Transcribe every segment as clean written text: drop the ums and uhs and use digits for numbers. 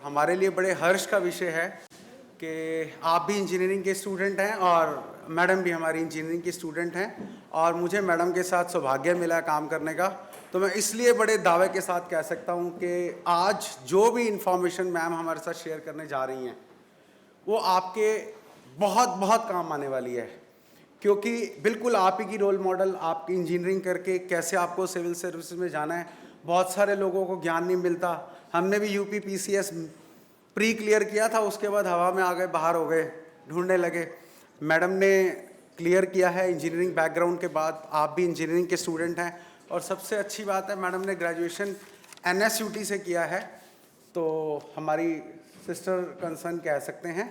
हमारे लिए बड़े हर्ष का विषय है कि आप भी इंजीनियरिंग के स्टूडेंट हैं और मैडम भी हमारी इंजीनियरिंग की स्टूडेंट हैं और मुझे मैडम के साथ सौभाग्य मिला काम करने का। तो मैं इसलिए बड़े दावे के साथ कह सकता हूं कि आज जो भी इंफॉर्मेशन मैम हमारे साथ शेयर करने जा रही हैं वो आपके बहुत बहुत काम आने वाली है, क्योंकि बिल्कुल आप ही की रोल मॉडल, आपकी इंजीनियरिंग करके कैसे आपको सिविल सर्विसेज में जाना है, बहुत सारे लोगों को ज्ञान नहीं मिलता। हमने भी यूपी पीसीएस प्री क्लियर किया था, उसके बाद हवा में आ गए, बाहर हो गए, ढूंढने लगे। मैडम ने क्लियर किया है इंजीनियरिंग बैकग्राउंड के बाद, आप भी इंजीनियरिंग के स्टूडेंट हैं और सबसे अच्छी बात है मैडम ने ग्रेजुएशन एनएसयूटी से किया है, तो हमारी सिस्टर कंसर्न कह सकते हैं।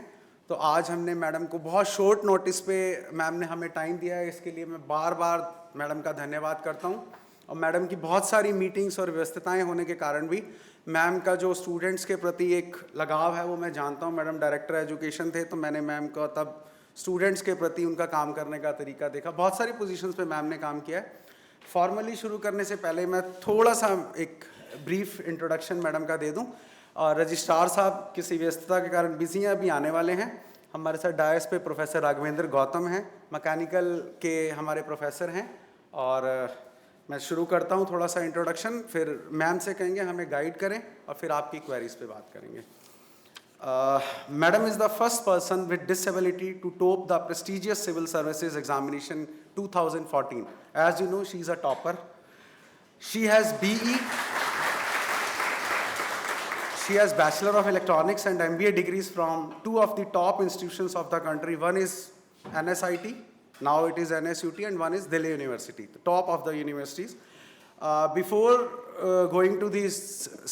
तो आज हमने मैडम को बहुत शॉर्ट नोटिस पे मैम ने हमें टाइम दिया है, इसके लिए मैं बार बार मैडम का धन्यवाद करता हूँ। और मैडम की बहुत सारी मीटिंग्स और व्यस्तताएं होने के कारण भी मैम का जो स्टूडेंट्स के प्रति एक लगाव है वो मैं जानता हूँ। मैडम डायरेक्टर एजुकेशन थे, तो मैंने मैम को तब स्टूडेंट्स के प्रति उनका काम करने का तरीका देखा। बहुत सारी पोजीशंस पे मैम ने काम किया है। फॉर्मली शुरू करने से पहले मैं थोड़ा सा एक ब्रीफ इंट्रोडक्शन मैडम का दे दूँ। और रजिस्ट्रार साहब किसी व्यस्तता के कारण बिजी हैं, अभी आने वाले हैं। हमारे साथ डायस पे प्रोफेसर राघवेंद्र गौतम हैं, मैकेनिकल के हमारे प्रोफेसर हैं। और मैं शुरू करता हूं थोड़ा सा इंट्रोडक्शन, फिर मैम से कहेंगे हमें गाइड करें और फिर आपकी क्वेरीज पे बात करेंगे। Madam is the first person with disability to top the prestigious civil services examination 2014। As you know, she is a topper. She has BE. She has Bachelor of Electronics and MBA degrees from two of the top institutions of the country. One is NSIT, now it is NSUT, and one is Delhi University, the top of the universities. Before going to these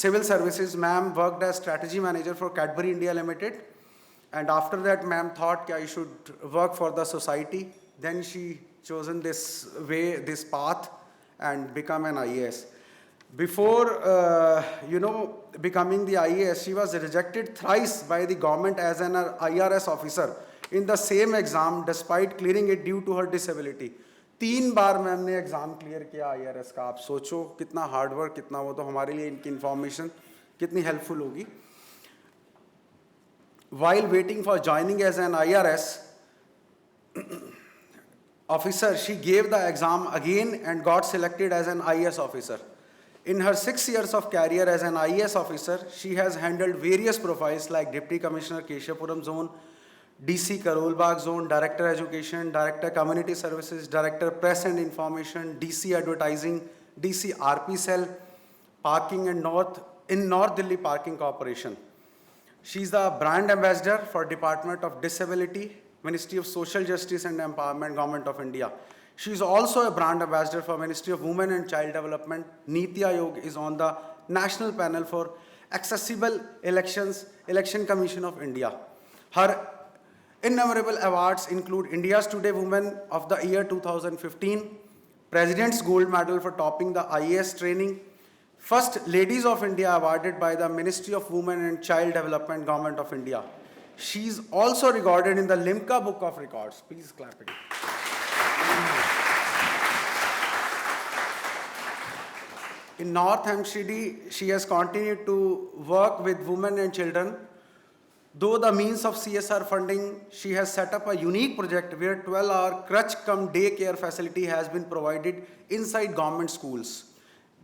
civil services, ma'am worked as strategy manager for Cadbury India Limited. And after that, ma'am thought I should work for the society. Then she chosen this way, this path, and become an IAS. Before, becoming the IAS, she was rejected thrice by the government as an IRS officer in the same exam, despite clearing it due to her disability. 3 bar ma'am ने exam clear किया IRS का। आप सोचो कितना hard work, कितना वो, तो हमारे लिए इनकी इंफॉर्मेशन कितनी हेल्पफुल होगी। While waiting for joining as an IRS officer, she gave the exam again and got selected as an IAS officer. In her 6 years of career as an IAS officer, she has handled various profiles like Deputy Commissioner Keshapuram Zone, DC Karol Bagh Zone, Director Education, Director Community Services, Director Press and Information, DC Advertising, DC RP Cell, Parking and North Delhi Parking Corporation. She is the Brand Ambassador for Department of Disability, Ministry of Social Justice and Empowerment, Government of India. She is also a brand ambassador for Ministry of Women and Child Development. Niti Aayog is on the National Panel for Accessible Elections, Election Commission of India. Her innumerable awards include India's Today Woman of the Year 2015, President's Gold Medal for topping the IAS training, First Ladies of India awarded by the Ministry of Women and Child Development, Government of India. She is also recorded in the Limca Book of Records. Please clap it. In North Hampshire, she has continued to work with women and children. Though the means of CSR funding, she has set up a unique project where 12-hour crutch-cum-day-care facility has been provided inside government schools,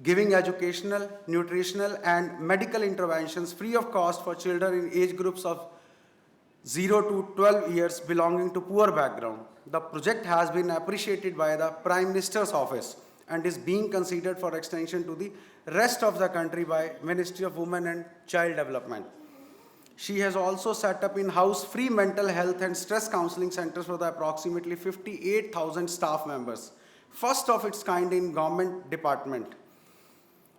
giving educational, nutritional, and medical interventions free of cost for children in age groups of 0 to 12 years belonging to poor background. The project has been appreciated by the Prime Minister's office and is being considered for extension to the rest of the country by Ministry of Women and Child Development. She has also set up in-house free mental health and stress counseling centers for the approximately 58,000 staff members, first of its kind in government department.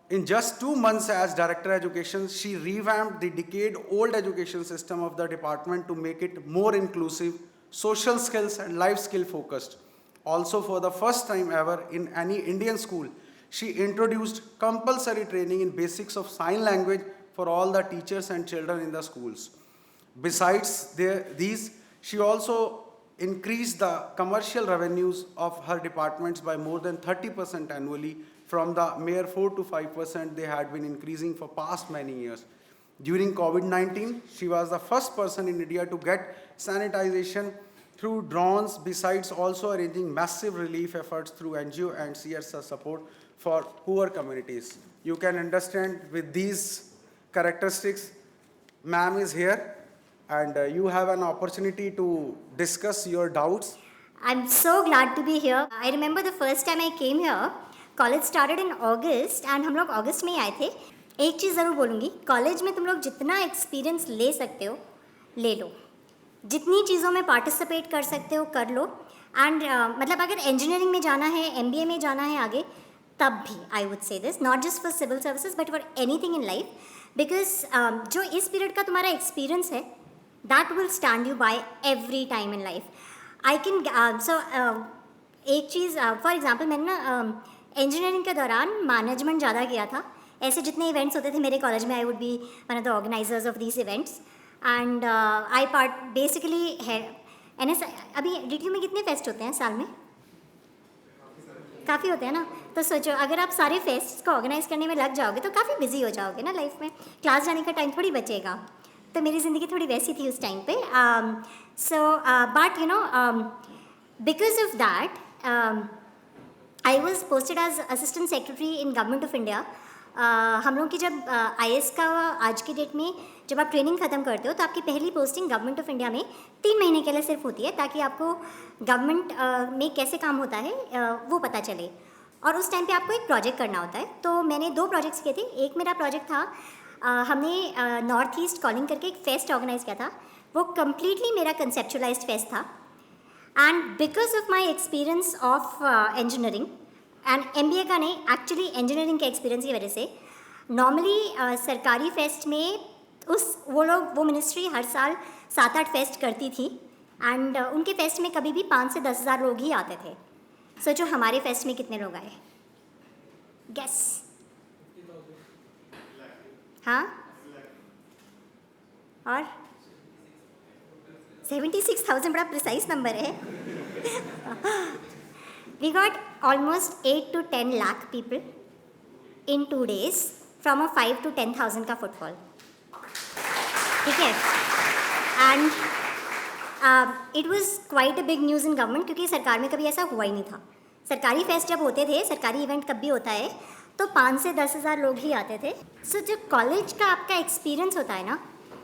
In just 2 months as Director Education, she revamped the decade-old education system of the department to make it more inclusive, social skills and life skill focused. Also, for the first time ever in any Indian school, she introduced compulsory training in basics of sign language for all the teachers and children in the schools. Besides these, she also increased the commercial revenues of her departments by more than 30% annually from the mere 4 to 5% they had been increasing for past many years. during COVID-19. She was the first person in India to get sanitization through drones, besides also arranging massive relief efforts through NGO and CSR support for poor communities. You can understand with these characteristics, ma'am is here and you have an opportunity to discuss your doubts. I'm so glad to be here. I remember the first time I came here, college started in August and हम लोग अगस्त में ही आए थे. एक चीज़ ज़रूर बोलूँगी, college में तुम लोग जितना एक्सपीरियंस ले सकते हो ले लो, जितनी चीज़ों में पार्टिसिपेट कर सकते हो कर लो. एंड मतलब अगर इंजीनियरिंग में जाना है, MBA में जाना है आगे, तब भी I would say this, not just for civil services but for anything in life, because जो इस पीरियड का तुम्हारा एक्सपीरियंस है that will stand you by every time in life. I can so एक चीज़ फॉर एग्जाम्पल, मैंने ना engineering के दौरान मैनेजमेंट ज़्यादा किया था. ऐसे जितने इवेंट्स होते थे मेरे कॉलेज में, I would be one of the organisers of these events and I part basically है NS. अभी DTU में कितने फेस्ट होते हैं साल में? काफ़ी होते हैं ना. तो सोचो अगर आप सारे फेस्ट को ऑर्गेनाइज करने में लग जाओगे तो काफ़ी बिजी हो जाओगे ना लाइफ में, क्लास जाने का टाइम थोड़ी बचेगा. तो मेरी ज़िंदगी थोड़ी वैसी थी उस टाइम पे. So but you know because of that I was posted as assistant secretary in government of India. हम लोग की जब IAS का आज की डेट में जब आप ट्रेनिंग ख़त्म करते हो तो आपकी पहली पोस्टिंग गवर्नमेंट ऑफ इंडिया में 3 महीने के लिए सिर्फ होती है, ताकि आपको गवर्नमेंट में कैसे काम होता है वो पता चले. और उस टाइम पे आपको एक प्रोजेक्ट करना होता है. तो मैंने 2 प्रोजेक्ट्स किए थे. एक मेरा प्रोजेक्ट था, हमने नॉर्थ ईस्ट कॉलिंग करके एक फेस्ट ऑर्गेनाइज किया था. वो कम्प्लीटली मेरा कंसेप्चुलाइज्ड फेस्ट था. And because of my experience of engineering and MBA का नहीं, एक्चुअली इंजीनियरिंग के एक्सपीरियंस की वजह से, नॉर्मली सरकारी फेस्ट में वो मिनिस्ट्री हर साल 7-8 फेस्ट करती थी. एंड उनके फेस्ट में कभी भी 5 से 10 हज़ार लोग ही आते थे. सोचो हमारे फेस्ट में कितने लोग आए? गेस. हाँ, और 76,000 बड़ा प्रिसाइज नंबर है. We got almost 8 to 10 lakh people in 2 days from a 5 to 10,000 का फुटफॉल. ठीक है. And it was quite a big news in government, क्योंकि सरकार में कभी ऐसा हुआ ही नहीं था. सरकारी फेस्ट जब होते थे, सरकारी इवेंट कब भी होता है, तो 5 से 10 हज़ार लोग ही आते थे. सो जो कॉलेज का आपका एक्सपीरियंस होता है ना,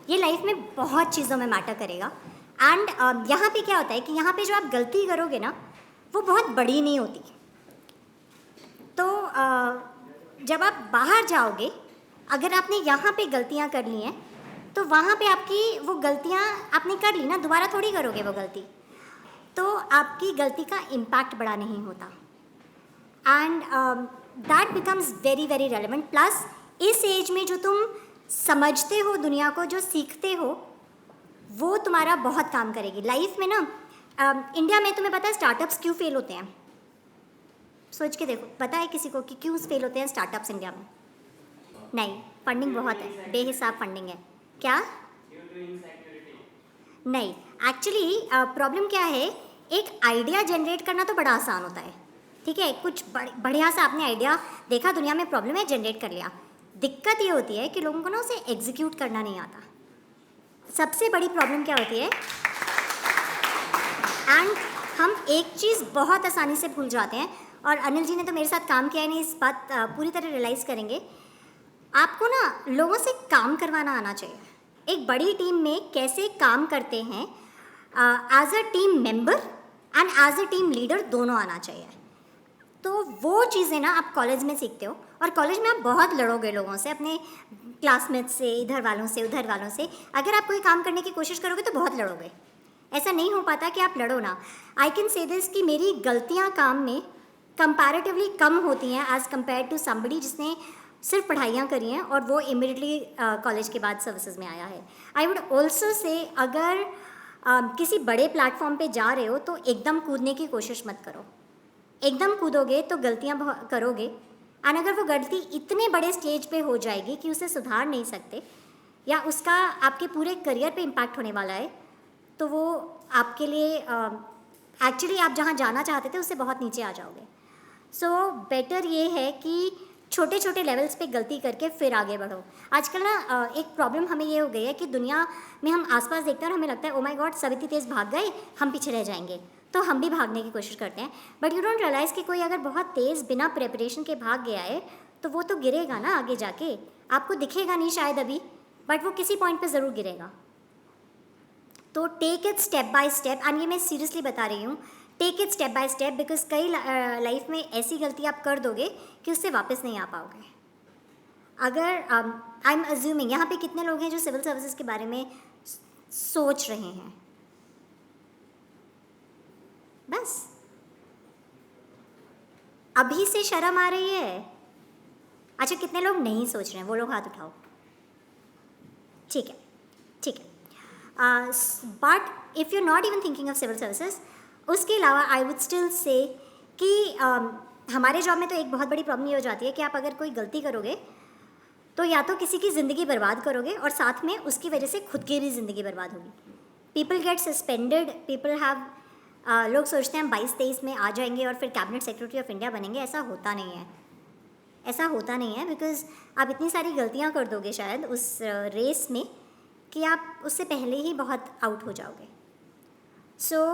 ये लाइफ में बहुत चीज़ों में मैटर करेगा. एंड यहाँ पे क्या होता है कि यहाँ पे जो आप गलती करोगे ना, वो बहुत बड़ी नहीं होती. तो जब आप बाहर जाओगे, अगर आपने यहाँ पे गलतियाँ कर ली हैं तो वहाँ पे आपकी वो गलतियाँ आपने कर ली ना, दोबारा थोड़ी करोगे वो गलती, तो आपकी गलती का इम्पैक्ट बड़ा नहीं होता. And that becomes very very relevant. Plus इस एज में जो तुम समझते हो दुनिया को, जो सीखते हो, वो तुम्हारा बहुत काम करेगी लाइफ में ना. इंडिया में तुम्हें पता है स्टार्टअप्स क्यों फेल होते हैं? सोच के देखो, पता है किसी को कि क्यों फेल होते हैं स्टार्टअप्स इंडिया में? नहीं, फंडिंग बहुत है, बेहिसाब फंडिंग है. क्या? नहीं, एक्चुअली प्रॉब्लम क्या है, एक आइडिया जनरेट करना तो बड़ा आसान होता है. ठीक है, कुछ बढ़िया सा आपने आइडिया देखा, दुनिया में प्रॉब्लम है, जनरेट कर लिया. दिक्कत ये होती है कि लोगों को ना उसे एग्जीक्यूट करना नहीं आता. सबसे बड़ी प्रॉब्लम क्या होती है, एंड हम एक चीज़ बहुत आसानी से भूल जाते हैं, और अनिल जी ने तो मेरे साथ काम किया है, नहीं इस बात पूरी तरह रियलाइज़ करेंगे. आपको ना लोगों से काम करवाना आना चाहिए. एक बड़ी टीम में कैसे काम करते हैं as a team member and as a team leader, दोनों आना चाहिए. तो वो चीज़ें ना आप कॉलेज में सीखते हो, और कॉलेज में आप बहुत लड़ोगे लोगों से, अपने क्लासमेट्स से, इधर वालों से, उधर वालों से. अगर आप कोई काम करने की कोशिश करोगे तो बहुत लड़ोगे. ऐसा नहीं हो पाता कि आप लड़ो ना. आई कैन से दिस कि मेरी गलतियाँ काम में कंपैरेटिवली कम होती हैं एज़ कम्पेयर टू समबडी जिसने सिर्फ पढ़ाइयाँ करी हैं और वो इमीडिएटली कॉलेज के बाद सर्विसेज में आया है. आई वुड ऑल्सो से, अगर किसी बड़े प्लेटफॉर्म पे जा रहे हो तो एकदम कूदने की कोशिश मत करो. एकदम कूदोगे तो गलतियाँ करोगे, एंड अगर वो गलती इतने बड़े स्टेज पे हो जाएगी कि उसे सुधार नहीं सकते, या उसका आपके पूरे करियर पे इम्पैक्ट होने वाला है, तो वो आपके लिए एक्चुअली आप जहाँ जाना चाहते थे उससे बहुत नीचे आ जाओगे. सो बेटर ये है कि छोटे छोटे लेवल्स पे गलती करके फिर आगे बढ़ो। आजकल ना एक प्रॉब्लम हमें ये हो गई है कि दुनिया में हम आसपास देखते हैं और हमें लगता है ओ माय गॉड सब इतनी तेज़ भाग गए, हम पीछे रह जाएंगे, तो हम भी भागने की कोशिश करते हैं। बट यू डोंट रियलाइज़ कि कोई अगर बहुत तेज़ बिना प्रिपरेशन के भाग गया है तो वो तो गिरेगा ना आगे जाके, आपको दिखेगा नहीं शायद अभी, बट वो किसी पॉइंट पे ज़रूर गिरेगा। तो take it step by step, and ये मैं सीरियसली बता रही हूँ, take it step by step, because कई लाइफ में ऐसी गलती आप कर दोगे कि उससे वापस नहीं आ पाओगे। अगर आई एम अज्यूमिंग यहाँ पे कितने लोग हैं जो सिविल सर्विसेज के बारे में सोच रहे हैं? बस अभी से शर्म आ रही है? अच्छा, कितने लोग नहीं सोच रहे हैं वो लोग हाथ उठाओ। ठीक है, ठीक है। But if you not even thinking of civil services, उसके अलावा आई वुड स्टिल से कि हमारे जॉब में तो एक बहुत बड़ी प्रॉब्लम ये हो जाती है कि आप अगर कोई गलती करोगे तो या तो किसी की ज़िंदगी बर्बाद करोगे और साथ में उसकी वजह से खुद की भी ज़िंदगी बर्बाद होगी। People get suspended, people have लोग सोचते हैं हम 22-23 में आ जाएंगे और फिर कैबिनेट सेक्रेटरी ऑफ इंडिया बनेंगे। ऐसा होता नहीं है, ऐसा होता नहीं है, बिकॉज आप इतनी सारी गलतियाँ कर दोगे शायद उस रेस में कि आप उससे पहले ही बहुत आउट हो जाओगे। So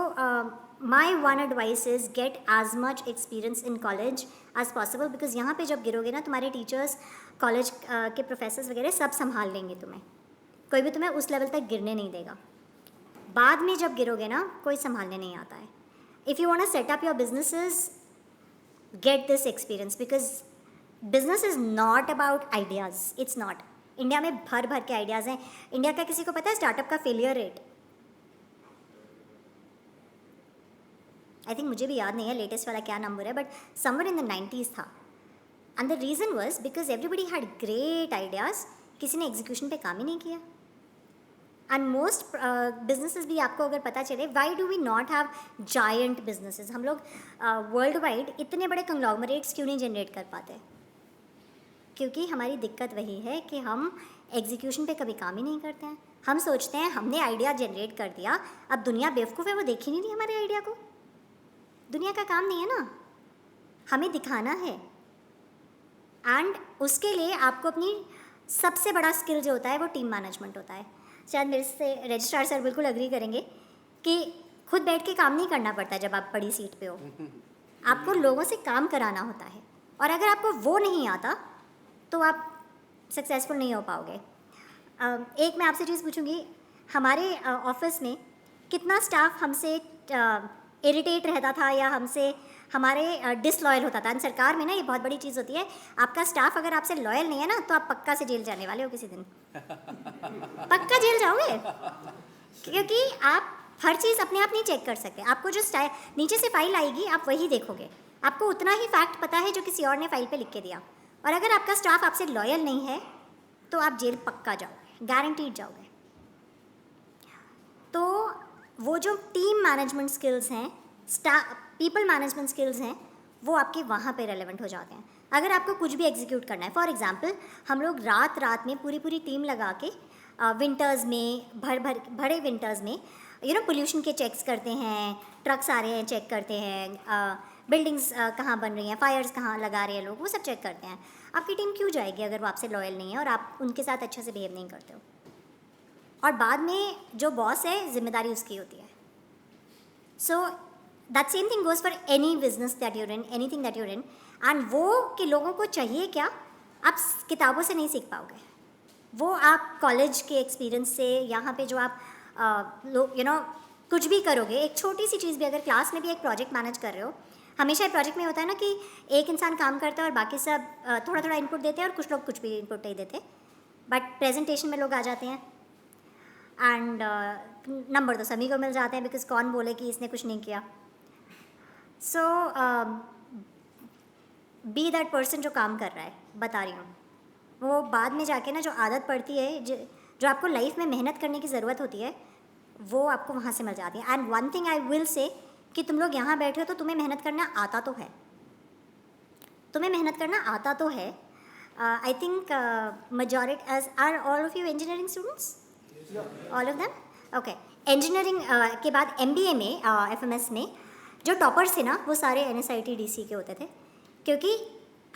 my one advice is get as much experience in college as possible, because यहाँ पे जब गिरोगे ना तुम्हारे टीचर्स, कॉलेज के प्रोफेसर्स वगैरह सब संभाल लेंगे तुम्हें, कोई भी तुम्हें उस लेवल तक गिरने नहीं देगा। बाद में जब गिरोगे ना कोई संभालने नहीं आता है। If you want to set up your businesses, get this experience, because business is not about ideas, it's not. India में भर भर के आइडियाज़ हैं। इंडिया का किसी को पता है स्टार्टअप का फेलियर रेट? आई थिंक मुझे भी याद नहीं है लेटेस्ट वाला क्या नंबर है, but somewhere in the 90s था। And the reason was because everybody had great ideas, किसी ने एग्जीक्यूशन पे काम ही नहीं किया। एंड मोस्ट बिजनेसेस भी आपको अगर पता चले, why do we not have giant businesses? हम लोग वर्ल्ड वाइड इतने बड़े कंग्लोमरेट्स क्यों नहीं जनरेट कर पाते? क्योंकि हमारी दिक्कत वही है कि हम एग्जीक्यूशन पे कभी काम ही नहीं करते हैं। हम सोचते हैं हमने आइडिया जनरेट कर दिया, अब दुनिया बेवकूफ़ है, वो देख ही नहीं रही हमारे आइडिया को। दुनिया का काम नहीं है ना, हमें दिखाना है। एंड उसके लिए आपको अपनी सबसे बड़ा स्किल जो होता है वो टीम मैनेजमेंट होता है। शायद मेरे से रजिस्ट्रार सर बिल्कुल अग्री करेंगे कि खुद बैठ के काम नहीं करना पड़ता जब आप बड़ी सीट पे हो, आपको लोगों से काम कराना होता है। और अगर आपको वो नहीं आता तो आप सक्सेसफुल नहीं हो पाओगे। एक मैं आपसे चीज़ पूछूंगी, हमारे ऑफिस में कितना स्टाफ हमसे इरिटेट रहता था या हमसे हमारे डिसलॉयल होता था? सरकार में ना ये बहुत बड़ी चीज़ होती है, आपका स्टाफ अगर आपसे लॉयल नहीं है ना तो आप पक्का से जेल जाने वाले हो किसी दिन। पक्का जेल जाओगे, क्योंकि आप हर चीज़ अपने आप नहीं चेक कर सकते। आपको जो नीचे से फाइल आएगी आप वही देखोगे, आपको उतना ही फैक्ट पता है जो किसी और ने फाइल पे लिख के दिया। और अगर आपका स्टाफ आपसे लॉयल नहीं है तो आप जेल पक्का जाओगे, गारंटीड जाओगे। तो वो जो टीम मैनेजमेंट स्किल्स हैं, पीपल मैनेजमेंट स्किल्स हैं, वो आपके वहाँ पे रेलेवेंट हो जाते हैं। अगर आपको कुछ भी एग्जीक्यूट करना है, फॉर एग्जांपल हम लोग रात रात में पूरी टीम लगा के विंटर्स में, बड़े विंटर्स में पोल्यूशन के चेक्स करते हैं, ट्रक्स आ रहे हैं चेक करते हैं, बिल्डिंग्स कहाँ बन रही हैं, फायर्स कहाँ लगा रहे हैं लोग, वो सब चेक करते हैं। आपकी टीम क्यों जाएगी अगर वो आपसे लॉयल नहीं है और आप उनके साथ अच्छे से बिहेव नहीं करते हो? और बाद में जो बॉस है जिम्मेदारी उसकी होती है। So that same thing goes for any business that you're in, anything that you're in. And वो कि लोगों को चाहिए क्या, आप किताबों से नहीं सीख पाओगे, वो आप कॉलेज के एक्सपीरियंस से, यहाँ पे जो आप कुछ भी करोगे, एक छोटी सी चीज़ भी, अगर क्लास में भी एक प्रोजेक्ट मैनेज कर रहे हो, हमेशा प्रोजेक्ट में होता है ना कि एक इंसान काम करता है और बाकी सब थोड़ा थोड़ा इनपुट देते हैं और कुछ लोग कुछ भी इनपुट नहीं देते, बट प्रेजेंटेशन में लोग आ जाते हैं एंड नंबर तो सभी को मिल जाते हैं, बिकॉज कौन बोले कि इसने कुछ नहीं किया। सो बी दैट पर्सन जो काम कर रहा है, बता रही हूँ, वो बाद में जाके ना जो आदत पड़ती है, जो आपको लाइफ में मेहनत करने की ज़रूरत होती है, वो आपको वहाँ से मिल जाती है। And one thing I will say कि तुम लोग यहाँ बैठे हो तो तुम्हें मेहनत करना आता तो है, तुम्हें मेहनत करना आता तो है। I think majority as are all of you engineering students? All of them? Okay. Engineering के बाद MBA में FMS में जो टॉपर्स थे ना वो सारे NSIT DC के होते थे, क्योंकि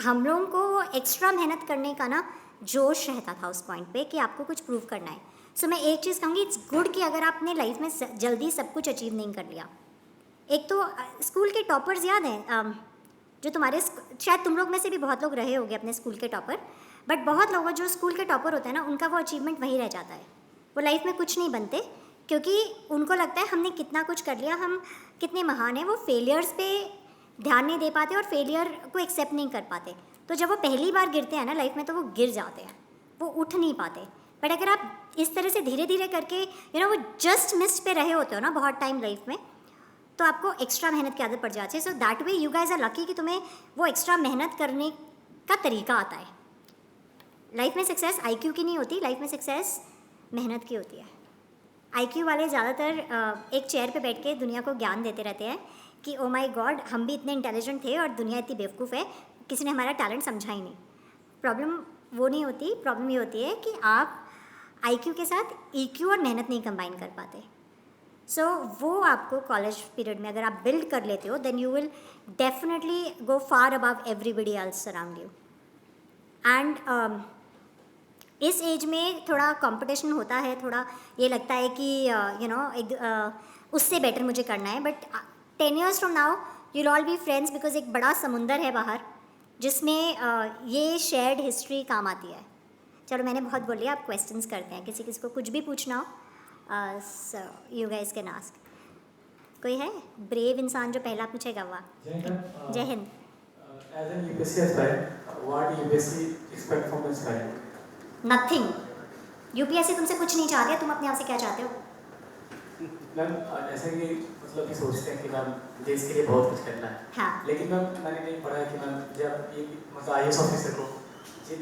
हम लोगों को वो एक्स्ट्रा मेहनत करने का ना जोश रहता था उस पॉइंट पे कि आपको कुछ प्रूव करना है। सो मैं एक चीज़ कहूँगी, इट्स गुड कि अगर आपने लाइफ में जल्दी सब कुछ अचीव नहीं कर लिया। एक तो स्कूल के टॉपर्स याद हैं, जो तुम्हारे शायद तुम लोग में से भी बहुत लोग रहे होंगे अपने स्कूल के टॉपर, बट बहुत लोग जो स्कूल के टॉपर होते हैं ना, उनका वो अचीवमेंट वहीं रह जाता है। वो लाइफ में कुछ नहीं बनते क्योंकि उनको लगता है हमने कितना कुछ कर लिया, हम कितने महान हैं। वो फेलियर्स पे ध्यान नहीं दे पाते और फेलियर को एक्सेप्ट नहीं कर पाते। तो जब वो पहली बार गिरते हैं ना लाइफ में, तो वो गिर जाते हैं, वो उठ नहीं पाते। बट अगर आप इस तरह से धीरे धीरे करके वो जस्ट मिस पे रहे होते हो ना बहुत टाइम लाइफ में, तो आपको एक्स्ट्रा मेहनत की आदत पड़ जाती है। So that way you guys are lucky कि तुम्हें वो एक्स्ट्रा मेहनत करने का तरीका आता है। लाइफ में सक्सेस IQ की नहीं होती, लाइफ में सक्सेस मेहनत की होती है। IQ वाले ज़्यादातर एक चेयर पे बैठ के दुनिया को ज्ञान देते रहते हैं कि ओ माय गॉड हम भी इतने इंटेलिजेंट थे और दुनिया इतनी बेवकूफ़ है, किसी ने हमारा टैलेंट समझा ही नहीं। प्रॉब्लम वो नहीं होती, प्रॉब्लम ये होती है कि आप IQ के साथ EQ और मेहनत नहीं कंबाइन कर पाते। सो वो आपको कॉलेज पीरियड में अगर आप बिल्ड कर लेते हो, then you will definitely go far above everybody else around you. And इस एज में थोड़ा कंपटीशन होता है, थोड़ा ये लगता है कि उससे बेटर मुझे करना है। But 10 years from now you'll all be friends because एक बड़ा समुंदर है बाहर जिसमें ये शेयर्ड हिस्ट्री काम आती है। चलो मैंने बहुत बोल लिया, आप क्वेश्चंस करते हैं, किसी किसी को कुछ भी पूछना हो so you guys can ask. कोई है ब्रेव इंसान जो पहला पूछेगा? वाह, जय Hind. As an UPSC aspirant, what do you basically expect from the aspirant? Nothing. UPSC तुमसे कुछ नहीं चाहती है, तुम अपने आप से क्या चाहते हो? मैम ऐसे कि मतलब ये सोचते हैं कि मैम देश के लिए बहुत कुछ करना है। हाँ। लेकिन मैम मैंने नहीं पढ़ा है कि मैम जब ये मतलब IAS ऑफिसर को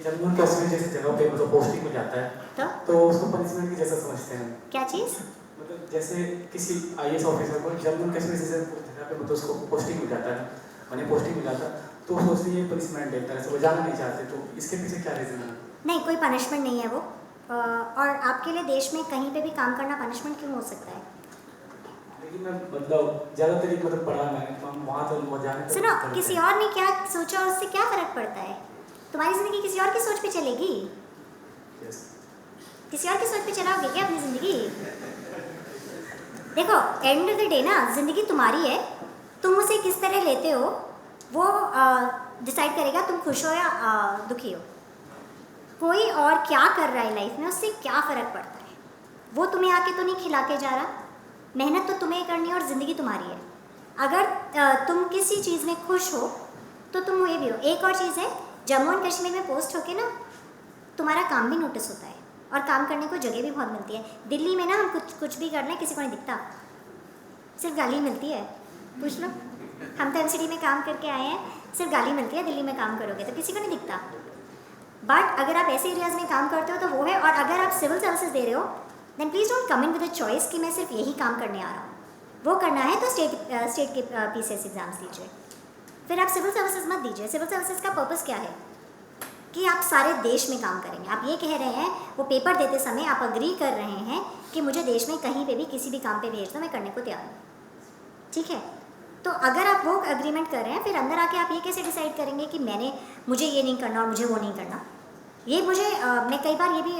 जब उनके उसमें जैसे जगह पे मतलब पोस्टिंग हो जाता है तो उसको पनिशमेंट की जैसा समझते हैं। क्या चीज़? मतलब जैसे किसी IAS ऑफिसर को जब उनके उसमें जैसे जगह पे मतलब उसको पोस्टिंग हो जाता है, माने पोस्टिंग हो जाता है, तो वो सोचते हैं ये पनिशमेंट देता है, वो जाना नहीं चाहते। तो इसके पीछे क्या रीज़न है? नहीं, कोई पनिशमेंट नहीं है वो। और आपके लिए देश में कहीं पे भी काम करना पनिशमेंट क्यों हो सकता है? लेकिन मैं मतलब ज़्यादातर मतलब पढ़ा मैंने, तो हम वहाँ तो वो जाने सुनो, किसी और ने क्या सोचा उससे क्या फ़र्क पड़ता है? तुम्हारी ज़िंदगी किसी और की सोच पे चलेगी? किसी और की सोच पे चलाओगे क्या अपनी ज़िंदगी? देखो, एंड ऑफ द डे ना ज़िंदगी तुम्हारी है, तुम उसे किस तरह लेते हो वो डिसाइड करेगा तुम खुश हो या दुखी हो। कोई और क्या कर रहा है लाइफ में, उससे क्या फ़र्क पड़ता है? वो तुम्हें आके तो नहीं खिला के जा रहा। मेहनत तो तुम्हें करनी है और ज़िंदगी तुम्हारी है। अगर तुम किसी चीज़ में खुश हो तो तुम ये भी हो। एक और चीज़ है, जम्मू एंड कश्मीर में पोस्ट होके ना तुम्हारा काम भी नोटिस होता है और काम करने को जगह भी बहुत मिलती है। दिल्ली में ना हम कुछ भी कर लें किसी को नहीं दिखता, सिर्फ गाली मिलती है। पूछ लो, हम तो MCD में काम करके आए हैं, सिर्फ गाली मिलती है। दिल्ली में काम करोगे तो किसी को नहीं दिखता। बट अगर आप ऐसे एरियाज़ में काम करते हो तो वो है। और अगर आप सिविल सर्विसेज दे रहे हो then please don't come in with a choice कि मैं सिर्फ यही काम करने आ रहा हूँ। वो करना है तो स्टेट के PCS एग्ज़ाम्स दीजिए, फिर आप सिविल सर्विसेज मत दीजिए। सिविल सर्विसेज का पर्पस क्या है कि आप सारे देश में काम करेंगे। आप ये कह रहे हैं, वो पेपर देते समय आप अग्री कर रहे हैं कि मुझे देश में कहीं पे भी किसी भी काम पे भेज दो, मैं करने को तैयार हूँ। ठीक है, तो अगर आप वो अग्रीमेंट कर रहे हैं, फिर अंदर आके आप ये कैसे डिसाइड करेंगे कि मुझे ये नहीं करना और मुझे वो नहीं करना? ये मुझे मैं कई बार ये भी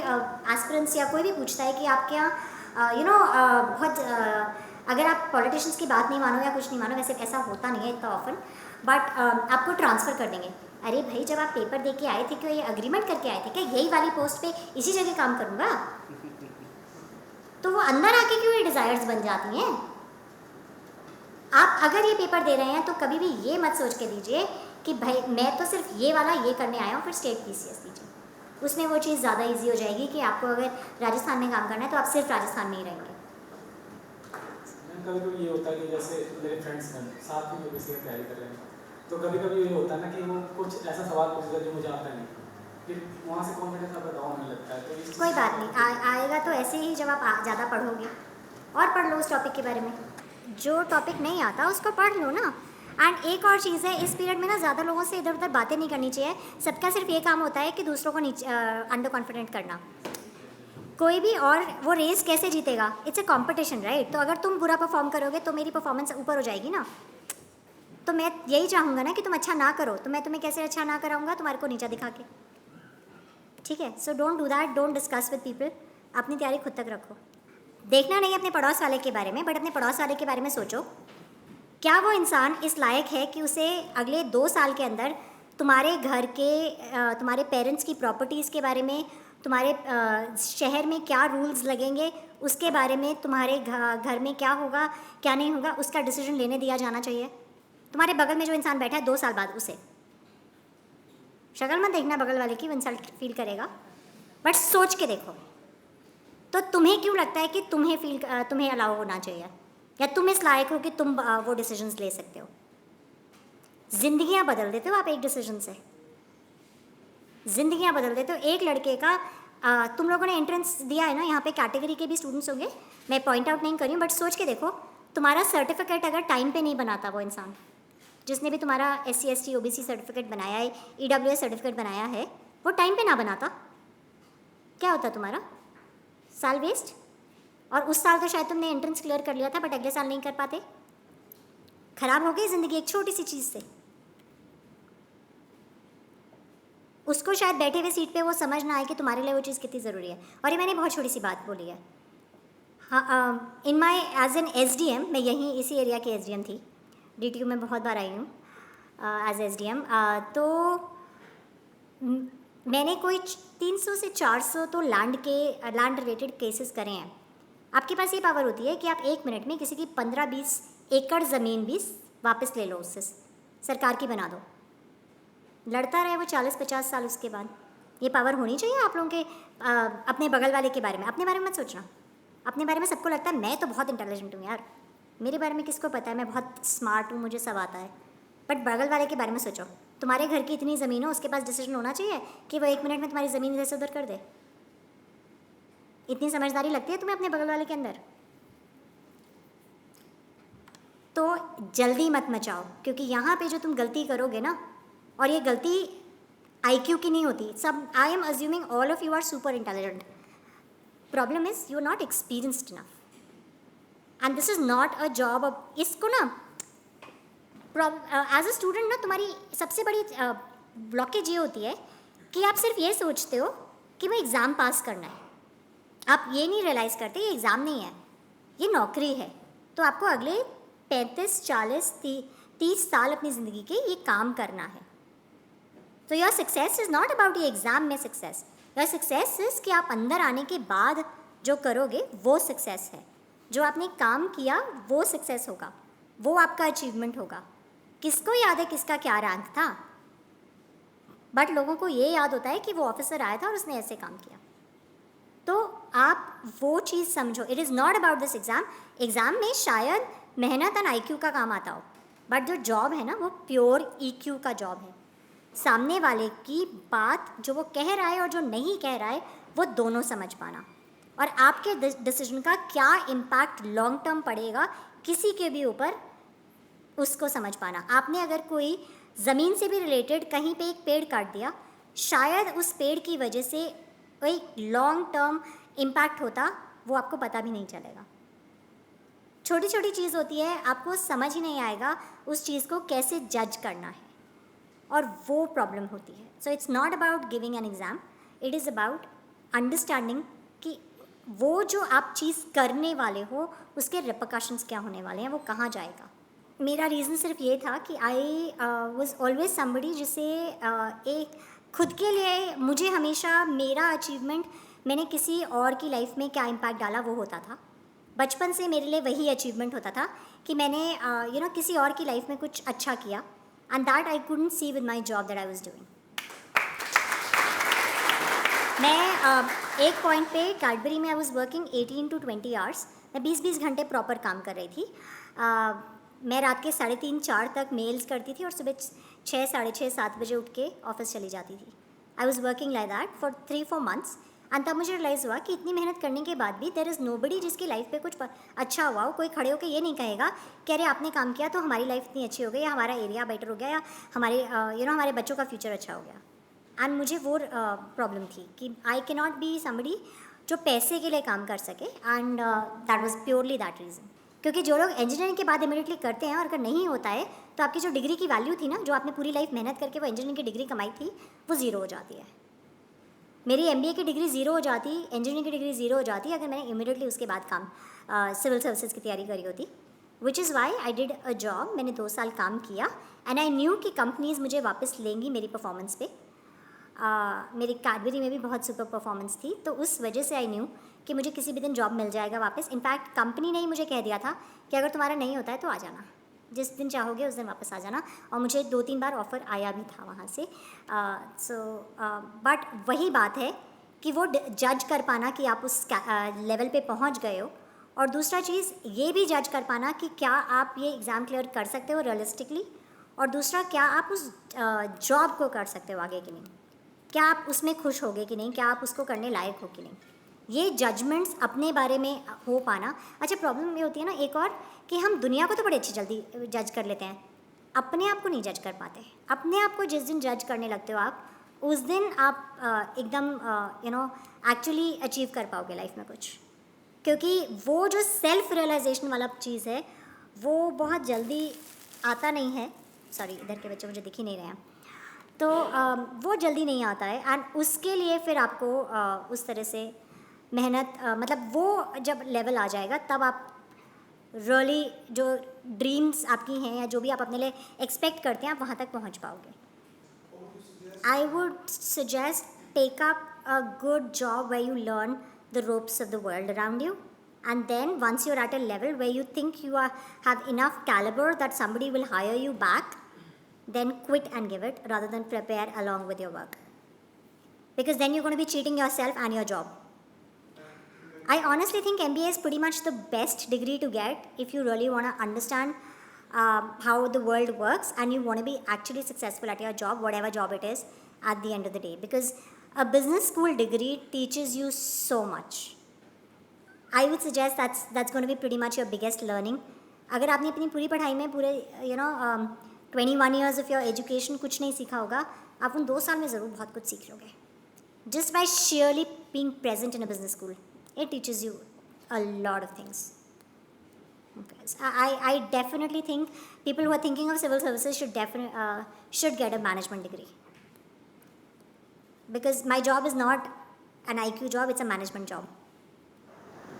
एस्पिरेंट्स या कोई भी पूछता है कि आपके यहाँ बहुत अगर आप पॉलिटिशियंस की बात नहीं मानो या कुछ नहीं मानो, वैसे ऐसा होता नहीं है इतना ऑफन, बट आपको ट्रांसफ़र कर देंगे। अरे भाई, जब आप पेपर दे के आए थे क्यों ये अग्रीमेंट करके आए थे क्या यही वाली पोस्ट पे इसी जगह काम करूँगा? तो वो अंदर आके क्यों ये डिज़ायर्स बन जाती हैं? आप अगर ये पेपर दे रहे हैं तो कभी भी ये मत सोच के दीजिए कि भाई मैं तो सिर्फ ये वाला ये करने आया हूँ, फिर स्टेट PCS दीजिए। उसमें वो चीज़ ज़्यादा इजी हो जाएगी कि आपको अगर राजस्थान में काम करना है तो आप सिर्फ राजस्थान में ही रहेंगे। कभी कभी ये होता है कि जैसे मेरे फ्रेंड्स हैं साथ में UPSC की तैयारी कर रहे हैं, तो कभी कभी ये होता है ना कि वो कुछ ऐसा सवाल पूछता जो मुझे आता नहीं, फिर वहाँ से कॉन्फिडेंस आपका डाउन होने लगता है। तो कोई बात नहीं, आएगा तो ऐसे ही जब आप ज़्यादा पढ़ोगे। और पढ़ लो उस टॉपिक के बारे में, जो टॉपिक नहीं आता उसको पढ़ लो ना। एंड एक और चीज़ है, इस पीरियड में ना ज़्यादा लोगों से इधर उधर बातें नहीं करनी चाहिए। सबका सिर्फ ये काम होता है कि दूसरों को नीचे अंडर कॉन्फिडेंट करना। कोई भी और वो रेस कैसे जीतेगा? It's a competition, right? तो अगर तुम बुरा परफॉर्म करोगे तो मेरी परफॉर्मेंस ऊपर हो जाएगी ना। तो मैं यही चाहूँगा ना कि तुम अच्छा ना करो, तो मैं तुम्हें कैसे अच्छा ना कराऊँगा? तुम्हारे को नीचा दिखा के, ठीक है? So don't do that, don't discuss with people, अपनी तैयारी खुद तक रखो। देखना नहीं अपने पड़ोस वाले के बारे में, बट अपने पड़ोस वाले के बारे में सोचो, क्या वो इंसान इस लायक है कि उसे अगले 2 साल के अंदर तुम्हारे घर के तुम्हारे पेरेंट्स की प्रॉपर्टीज़ के बारे में, तुम्हारे शहर में क्या रूल्स लगेंगे उसके बारे में, तुम्हारे घर में क्या होगा क्या नहीं होगा उसका डिसीजन लेने दिया जाना चाहिए? तुम्हारे बगल में जो इंसान बैठा है 2 साल बाद उसे शक्ल मत देखना बगल वाले की, वो इंसल्ट फील करेगा, बट सोच के देखो। तो तुम्हें क्यों लगता है कि तुम्हें अलाउ होना चाहिए, या तुम इस लायक हो कि तुम वो डिसीजंस ले सकते हो? ज़िंदगियाँ बदल देते हो आप एक डिसीजन से, ज़िंदगियाँ बदल देते हो। एक लड़के का तुम लोगों ने एंट्रेंस दिया है ना, यहाँ पे कैटेगरी के भी स्टूडेंट्स होंगे, मैं पॉइंट आउट नहीं कर रही हूँ, बट सोच के देखो, तुम्हारा सर्टिफिकेट अगर टाइम पे नहीं बनाता वो इंसान जिसने भी तुम्हारा SC ST OBC सर्टिफिकेट बनाया है, EWS सर्टिफिकेट बनाया है, वो टाइम पे ना बनाता, क्या होता तुम्हारा? साल वेस्ट। और उस साल तो शायद तुमने एंट्रेंस क्लियर कर लिया था, बट अगले साल नहीं कर पाते, खराब हो गई ज़िंदगी एक छोटी सी चीज़ से। उसको शायद बैठे हुए सीट पे वो समझ ना आए कि तुम्हारे लिए वो चीज़ कितनी ज़रूरी है। और ये मैंने बहुत छोटी सी बात बोली है। हाँ, इन माई एज एन SDM, मैं यहीं इसी एरिया की SDM थी, DTU में बहुत बार आई हूँ एज SDM। तो मैंने कोई 300 से 400 तो लैंड रिलेटेड केसेस करे हैं। आपके पास ये पावर होती है कि आप 1 मिनट में किसी की 15-20 एकड़ ज़मीन भी वापस ले लो, उससे सरकार की बना दो, लड़ता रहे वो 40-50 साल उसके बाद। ये पावर होनी चाहिए आप लोगों के अपने बगल वाले के बारे में। अपने बारे में मत सोचना, अपने बारे में सबको लगता है मैं तो बहुत इंटेलिजेंट हूँ यार, मेरे बारे में किसको पता है, मैं बहुत स्मार्ट हूँ, मुझे सब आता है। बट बगल वाले के बारे में सोचो, तुम्हारे घर की इतनी ज़मीन हो, उसके पास डिसीजन होना चाहिए कि वो 1 मिनट में तुम्हारी ज़मीन इधर से उधर कर दे। इतनी समझदारी लगती है तुम्हें अपने बगल वाले के अंदर? तो जल्दी मत मचाओ, क्योंकि यहाँ पे जो तुम गलती करोगे ना, और ये गलती IQ की नहीं होती, सब I am assuming all of you are super intelligent, problem is you are not experienced enough, and this is not a job. अब इसको ना एज अ स्टूडेंट ना तुम्हारी सबसे बड़ी ब्लॉकेज ये होती है कि आप सिर्फ ये सोचते हो कि मैं एग्ज़ाम पास करना है, आप ये नहीं रियलाइज़ करते ये एग्ज़ाम नहीं है, ये नौकरी है। तो आपको अगले 35, 40, 30 साल अपनी ज़िंदगी के ये काम करना है। तो your success is not about ये एग्ज़ाम में सक्सेस, योर सक्सेस इज़ कि आप अंदर आने के बाद जो करोगे वो सक्सेस है। जो आपने काम किया वो सक्सेस होगा, वो आपका अचीवमेंट होगा। किसको याद है किसका क्या रैंक था? बट लोगों को ये याद होता है कि वो ऑफिसर आया था और उसने ऐसे काम किया। तो आप वो चीज़ समझो, it is not about this exam. Exam में शायद मेहनत एंड IQ का काम आता हो, बट जो जॉब है ना वो प्योर EQ का जॉब है। सामने वाले की बात जो वो कह रहा है और जो नहीं कह रहा है वो दोनों समझ पाना, और आपके डिसीजन का क्या इम्पैक्ट लॉन्ग टर्म पड़ेगा किसी के भी ऊपर, उसको समझ पाना। आपने अगर कोई ज़मीन से भी रिलेटेड कहीं पे एक पेड़ काट दिया, शायद उस पेड़ की वजह से कोई लॉन्ग टर्म इम्पैक्ट होता, वो आपको पता भी नहीं चलेगा। छोटी छोटी चीज़ होती है, आपको समझ ही नहीं आएगा उस चीज़ को कैसे जज करना है, और वो प्रॉब्लम होती है। So it's not about giving an exam, it is about understanding कि वो जो आप चीज़ करने वाले हो उसके रिपरकशंस क्या होने वाले हैं, वो कहाँ जाएगा। मेरा रीज़न सिर्फ ये था कि आई वॉज ऑलवेज समबडी जिसे एक खुद के लिए, मुझे हमेशा मेरा अचीवमेंट मैंने किसी और की लाइफ में क्या इम्पैक्ट डाला वो होता था। बचपन से मेरे लिए वही अचीवमेंट होता था कि मैंने किसी और की लाइफ में कुछ अच्छा किया, and that I couldn't see with my job that I was doing. मैं एक पॉइंट पे कैडबरी में I was working 18 to 20 hours, मैं 20-20 घंटे प्रॉपर काम कर रही थी। मैं रात के 3:30-4 तक मेल्स करती थी और सुबह 6, 6:30, 7 बजे उठ के ऑफिस चली जाती थी। I was working like that for 3-4 months, and तब मुझे रियलाइज़ हुआ कि इतनी मेहनत करने के बाद भी देयर इज़ नोबडी जिसकी लाइफ पे कुछ अच्छा हुआ हो। कोई खड़े होकर ये नहीं कहेगा कि अरे आपने काम किया तो हमारी लाइफ इतनी अच्छी हो गई, या हमारा एरिया बेटर हो गया, या हमारे हमारे बच्चों का फ्यूचर अच्छा हो गया। एंड मुझे वो प्रॉब्लम थी कि I can not be somebody जो पैसे के लिए काम कर सके, and that was purely that reason. क्योंकि जो लोग इंजीनियरिंग के बाद इमीडिएटली करते हैं और अगर नहीं होता है तो आपकी जो डिग्री की वैल्यू थी ना, जो आपने पूरी लाइफ मेहनत करके वो इंजीनियरिंग की डिग्री कमाई थी, वो ज़ीरो हो जाती है। मेरी MBA की डिग्री ज़ीरो हो जाती, इंजीनियरिंग की डिग्री ज़ीरो हो जाती अगर मैंने इमीडिएटली उसके बाद काम सिविल सर्विसेज की तैयारी करी होती। Which is why I did a job. मैंने 2 साल काम किया एंड आई न्यू कि कंपनीज़ मुझे वापस लेंगी मेरी परफॉर्मेंस पे। मेरी कैडबरी में भी बहुत सुपर परफॉर्मेंस थी, तो उस वजह से आई न्यू कि मुझे किसी भी दिन जॉब मिल जाएगा वापस। इनफैक्ट कंपनी ने ही मुझे कह दिया था कि अगर तुम्हारा नहीं होता है तो आ जाना, जिस दिन चाहोगे उस दिन वापस आ जाना। और मुझे 2-3 बार ऑफ़र आया भी था वहाँ से। बट वही बात है कि वो जज कर पाना कि आप उस लेवल पे पहुँच गए हो, और दूसरा चीज़ ये भी जज कर पाना कि क्या आप ये एग्ज़ाम क्लियर कर सकते हो रियलिस्टिकली, और दूसरा क्या आप उस जॉब को कर सकते हो आगे कि नहीं, क्या आप उसमें खुश होगे कि नहीं, क्या आप उसको करने लायक हो कि नहीं। ये जजमेंट्स अपने बारे में हो पाना। अच्छा, प्रॉब्लम ये होती है ना एक और, कि हम दुनिया को तो बड़े अच्छी जल्दी जज कर लेते हैं, अपने आप को नहीं जज कर पाते। अपने आप को जिस दिन जज करने लगते हो आप, उस दिन आप एकदम एक्चुअली अचीव कर पाओगे लाइफ में कुछ। क्योंकि वो जो सेल्फ रियलाइजेशन वाला चीज़ है वो बहुत जल्दी आता नहीं है। सॉरी, इधर के बच्चे मुझे दिख ही नहीं रहे हैं। तो वो जल्दी नहीं आता है, एंड उसके लिए फिर आपको उस तरह से मेहनत मतलब वो जब लेवल आ जाएगा तब आप रियली जो ड्रीम्स आपकी हैं या जो भी आप अपने लिए एक्सपेक्ट करते हैं आप वहाँ तक पहुँच पाओगे। I would suggest take up a good job where you learn the ropes of the world around you, and then once you're at a level where you think you have enough caliber that somebody will hire you back, then quit and give it rather than prepare along with your work, because then you're going to be cheating yourself and your job. I honestly think MBA is pretty much the best degree to get if you really want to understand how the world works and you want to be actually successful at your job, whatever job it is at the end of the day, because a business school degree teaches you so much. I would suggest that's going to be pretty much your biggest learning. अगर आपने अपनी पूरी पढ़ाई में पूरे 21 years of your education कुछ नहीं सीखा होगा, आप उन 2 साल में ज़रूर बहुत कुछ सीख लोगे. Just by sheerly being present in a business school, it teaches you a lot of things. Okay. So I definitely think people who are thinking of civil services should get a management degree. Because my job is not an IQ job, it's a management job.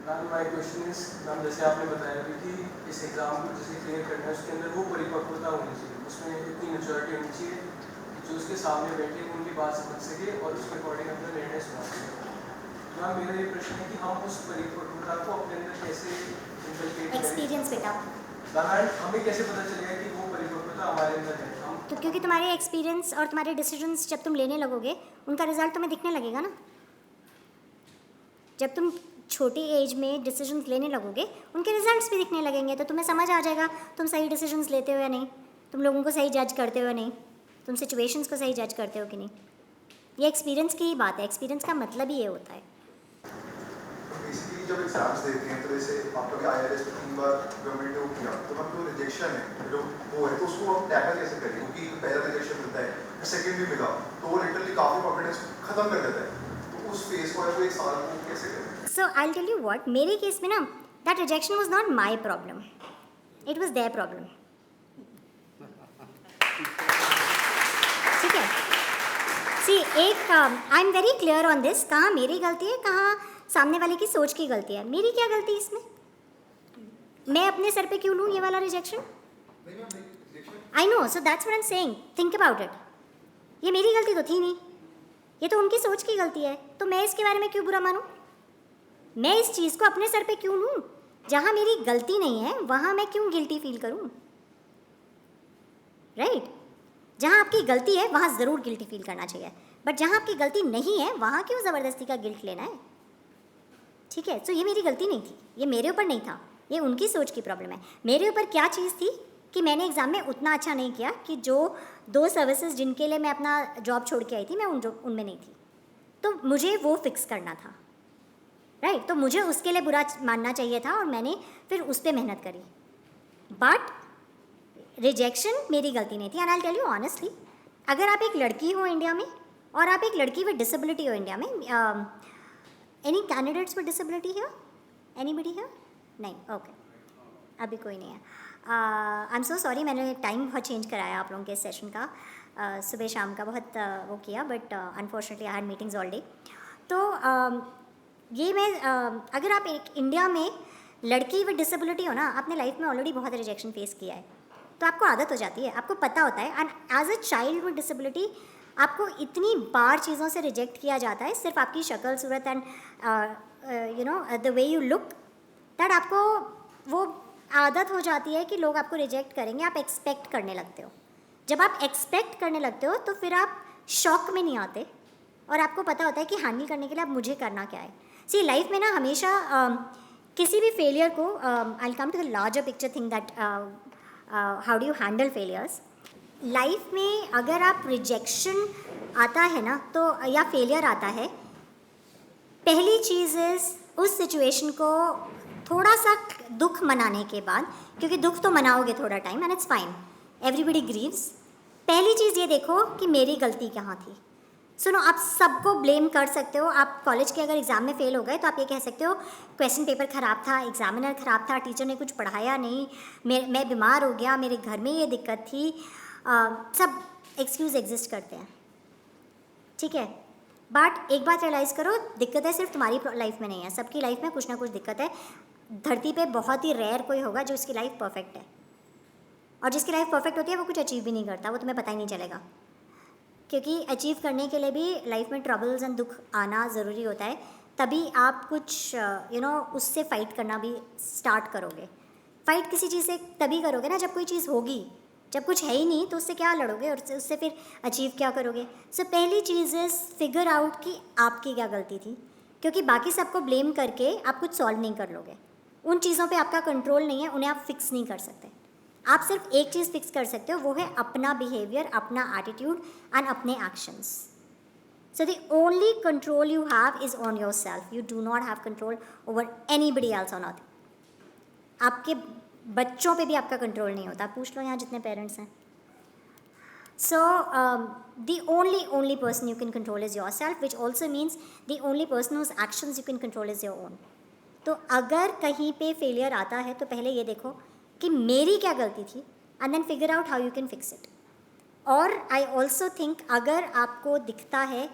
Ma'am, my question is, ma'am जैसे आपने बताया अभी कि इस exam को जैसे clear करना है उसके अंदर वो परिपक्वता होनी चाहिए, उसमें इतनी मैच्योरिटी होनी चाहिए कि जो उसके सामने बैठे उनकी बात समझ सके और उसके अकॉर्डिंग अपना निर्णय सुना सके। मैम, मेरा ये प्रश्न है कि हम उस परिपक्वता को अपने अंदर कैसे इंकलकेट करें? एक्सपीरियंस बेटा। मैम, हमें कैसे पता चलेगा कि वो परिपक्वता हमारे अंदर है? हम तो क्योंकि तुम्हारे एक्सपीरियंस और तुम्हारे डिसीजंस जब तुम लेने लगोगे उनका रिजल्ट तुम्हें दिखने लगेगा ना। जब तुम छोटी एज में डिसीजंस लेने लगोगे उनके रिजल्ट्स भी दिखने लगेंगे, तो तुम्हें समझ आ जाएगा तुम सही डिसीजंस लेते हो या नहीं, तुम लोगों को सही जज करते हो या नहीं, तुम सिचुएशंस को सही जज करते हो कि नहीं। ये एक्सपीरियंस की ही बात है, एक्सपीरियंस का मतलब ही ये होता है। बेसिकली जब एग्जाम्स देते हैं तो जैसे आप कभी IRS में 3 बार गवर्नमेंट ने वो किया तो हम जो रिजेक्शन है जो वो है तो उसको हम टैकल कैसे करें, क्योंकि पहला रिजेक्शन मिलता है फिर सेकंड भी मिला तो वो लिटरली काफ़ी कॉन्फिडेंस खत्म कर देता है, तो उस फेज को है वो 1 साल को कैसे करें? So I will tell you what, मेरे केस में ना that rejection was not my problem, it was their problem. ठीक है, सी एक I am very clear on this, कहाँ मेरी गलती है कहाँ सामने वाले की सोच की गलती है। मेरी क्या गलती इसमें, मैं अपने सर पे क्यों लूँ ये वाला rejection? I know, so that's what I am saying, think about it. ये मेरी गलती तो थी नहीं, ये तो उनकी सोच की गलती है, तो मैं इसके बारे में क्यों बुरा मानूं? मैं इस चीज़ को अपने सर पे क्यों लूँ? जहाँ मेरी गलती नहीं है वहाँ मैं क्यों गिल्टी फील करूँ? राइट? जहाँ आपकी गलती है वहाँ ज़रूर गिल्टी फील करना चाहिए, बट जहाँ आपकी गलती नहीं है वहाँ क्यों ज़बरदस्ती का गिल्ट लेना है? ठीक है, सो ये मेरी गलती नहीं थी, ये मेरे ऊपर नहीं था, ये उनकी सोच की प्रॉब्लम है। मेरे ऊपर क्या चीज़ थी कि मैंने एग्ज़ाम में उतना अच्छा नहीं किया कि जो 2 सर्विसेज जिनके लिए मैं अपना जॉब छोड़ के आई थी मैं उनमें नहीं थी, तो मुझे वो फिक्स करना था। राइट? तो मुझे उसके लिए बुरा मानना चाहिए था और मैंने फिर उस पर मेहनत करी, बट रिजेक्शन मेरी गलती नहीं थी। And I tell you honestly, अगर आप एक लड़की हो इंडिया में और आप एक लड़की विद डिसेबिलिटी हो इंडिया में, any candidates with disability here? Anybody here? नहीं? ओके। अभी कोई नहीं है। आई एम सो सॉरी, मैंने टाइम बहुत चेंज कराया आप लोगों के सेशन का, सुबह शाम का बहुत वो किया, but unfortunately I had meetings all day. तो ये मैं अगर आप एक इंडिया में लड़की विद डिसेबिलिटी हो ना, आपने लाइफ में ऑलरेडी बहुत रिजेक्शन फेस किया है, तो आपको आदत हो जाती है, आपको पता होता है। And as a child with disability आपको इतनी बार चीज़ों से रिजेक्ट किया जाता है, सिर्फ आपकी शक्ल सूरत and you know the way you look, that आपको वो आदत हो जाती है कि लोग आपको रिजेक्ट करेंगे, आप एक्सपेक्ट करने लगते हो। जब आप एक्सपेक्ट करने लगते हो तो फिर आप शॉक में नहीं आते और आपको पता होता है कि हैंडल करने के लिए अब मुझे करना क्या है। सी लाइफ में ना हमेशा किसी भी फेलियर को, I come to the larger picture thing that how do you handle failures. Life में अगर आप रिजेक्शन आता है ना तो या फेलियर आता है, पहली चीज़ इज़ उस सिचुएशन को थोड़ा सा दुख मनाने के बाद, क्योंकि दुख तो मनाओगे थोड़ा time and it's fine, everybody Greaves. पहली चीज़ ये देखो कि मेरी गलती कहाँ थी। सुनो, आप सबको ब्लेम कर सकते हो। आप कॉलेज के अगर एग्ज़ाम में फेल हो गए तो आप ये कह सकते हो क्वेश्चन पेपर ख़राब था, एग्जामिनर ख़राब था, टीचर ने कुछ पढ़ाया नहीं, मैं बीमार हो गया, मेरे घर में ये दिक्कत थी। सब एक्सक्यूज़ एग्जिस्ट करते हैं, ठीक है। बट एक बात रियलाइज़ करो, दिक्कतें सिर्फ तुम्हारी लाइफ में नहीं है, सबकी लाइफ में कुछ ना कुछ दिक्कत है। धरती पे बहुत ही रेयर कोई होगा जो इसकी लाइफ परफेक्ट है, और जिसकी लाइफ परफेक्ट होती है वो कुछ अचीव भी नहीं करता, वो तुम्हें पता ही नहीं चलेगा। क्योंकि अचीव करने के लिए भी लाइफ में ट्रबल्स एंड दुख आना ज़रूरी होता है, तभी आप कुछ यू नो उससे फ़ाइट करना भी स्टार्ट करोगे। फ़ाइट किसी चीज़ से तभी करोगे ना जब कोई चीज़ होगी, जब कुछ है ही नहीं तो उससे क्या लड़ोगे और उससे फिर अचीव क्या करोगे। सो पहली चीज़ इज़ फिगर आउट कि आपकी क्या गलती थी, क्योंकि बाकी सबको ब्लेम करके आप कुछ सॉल्व नहीं कर लोगे। उन चीज़ों पे आपका कंट्रोल नहीं है, उन्हें आप फिक्स नहीं कर सकते। आप सिर्फ एक चीज़ फिक्स कर सकते हो, वो है अपना बिहेवियर, अपना एटीट्यूड एंड अपने actions. So the only control you have is on your self. You do not have control over anybody else on earth. आपके बच्चों पे भी आपका कंट्रोल नहीं होता, पूछ लो यहाँ जितने पेरेंट्स हैं। So the only person you can control is yourself, which also means the only person whose actions you can control is your own. तो अगर कहीं पे फेलियर आता है तो पहले ये देखो कि मेरी क्या गलती थी, and then figure out how you can fix it. और आई ऑल्सो थिंक अगर आपको दिखता है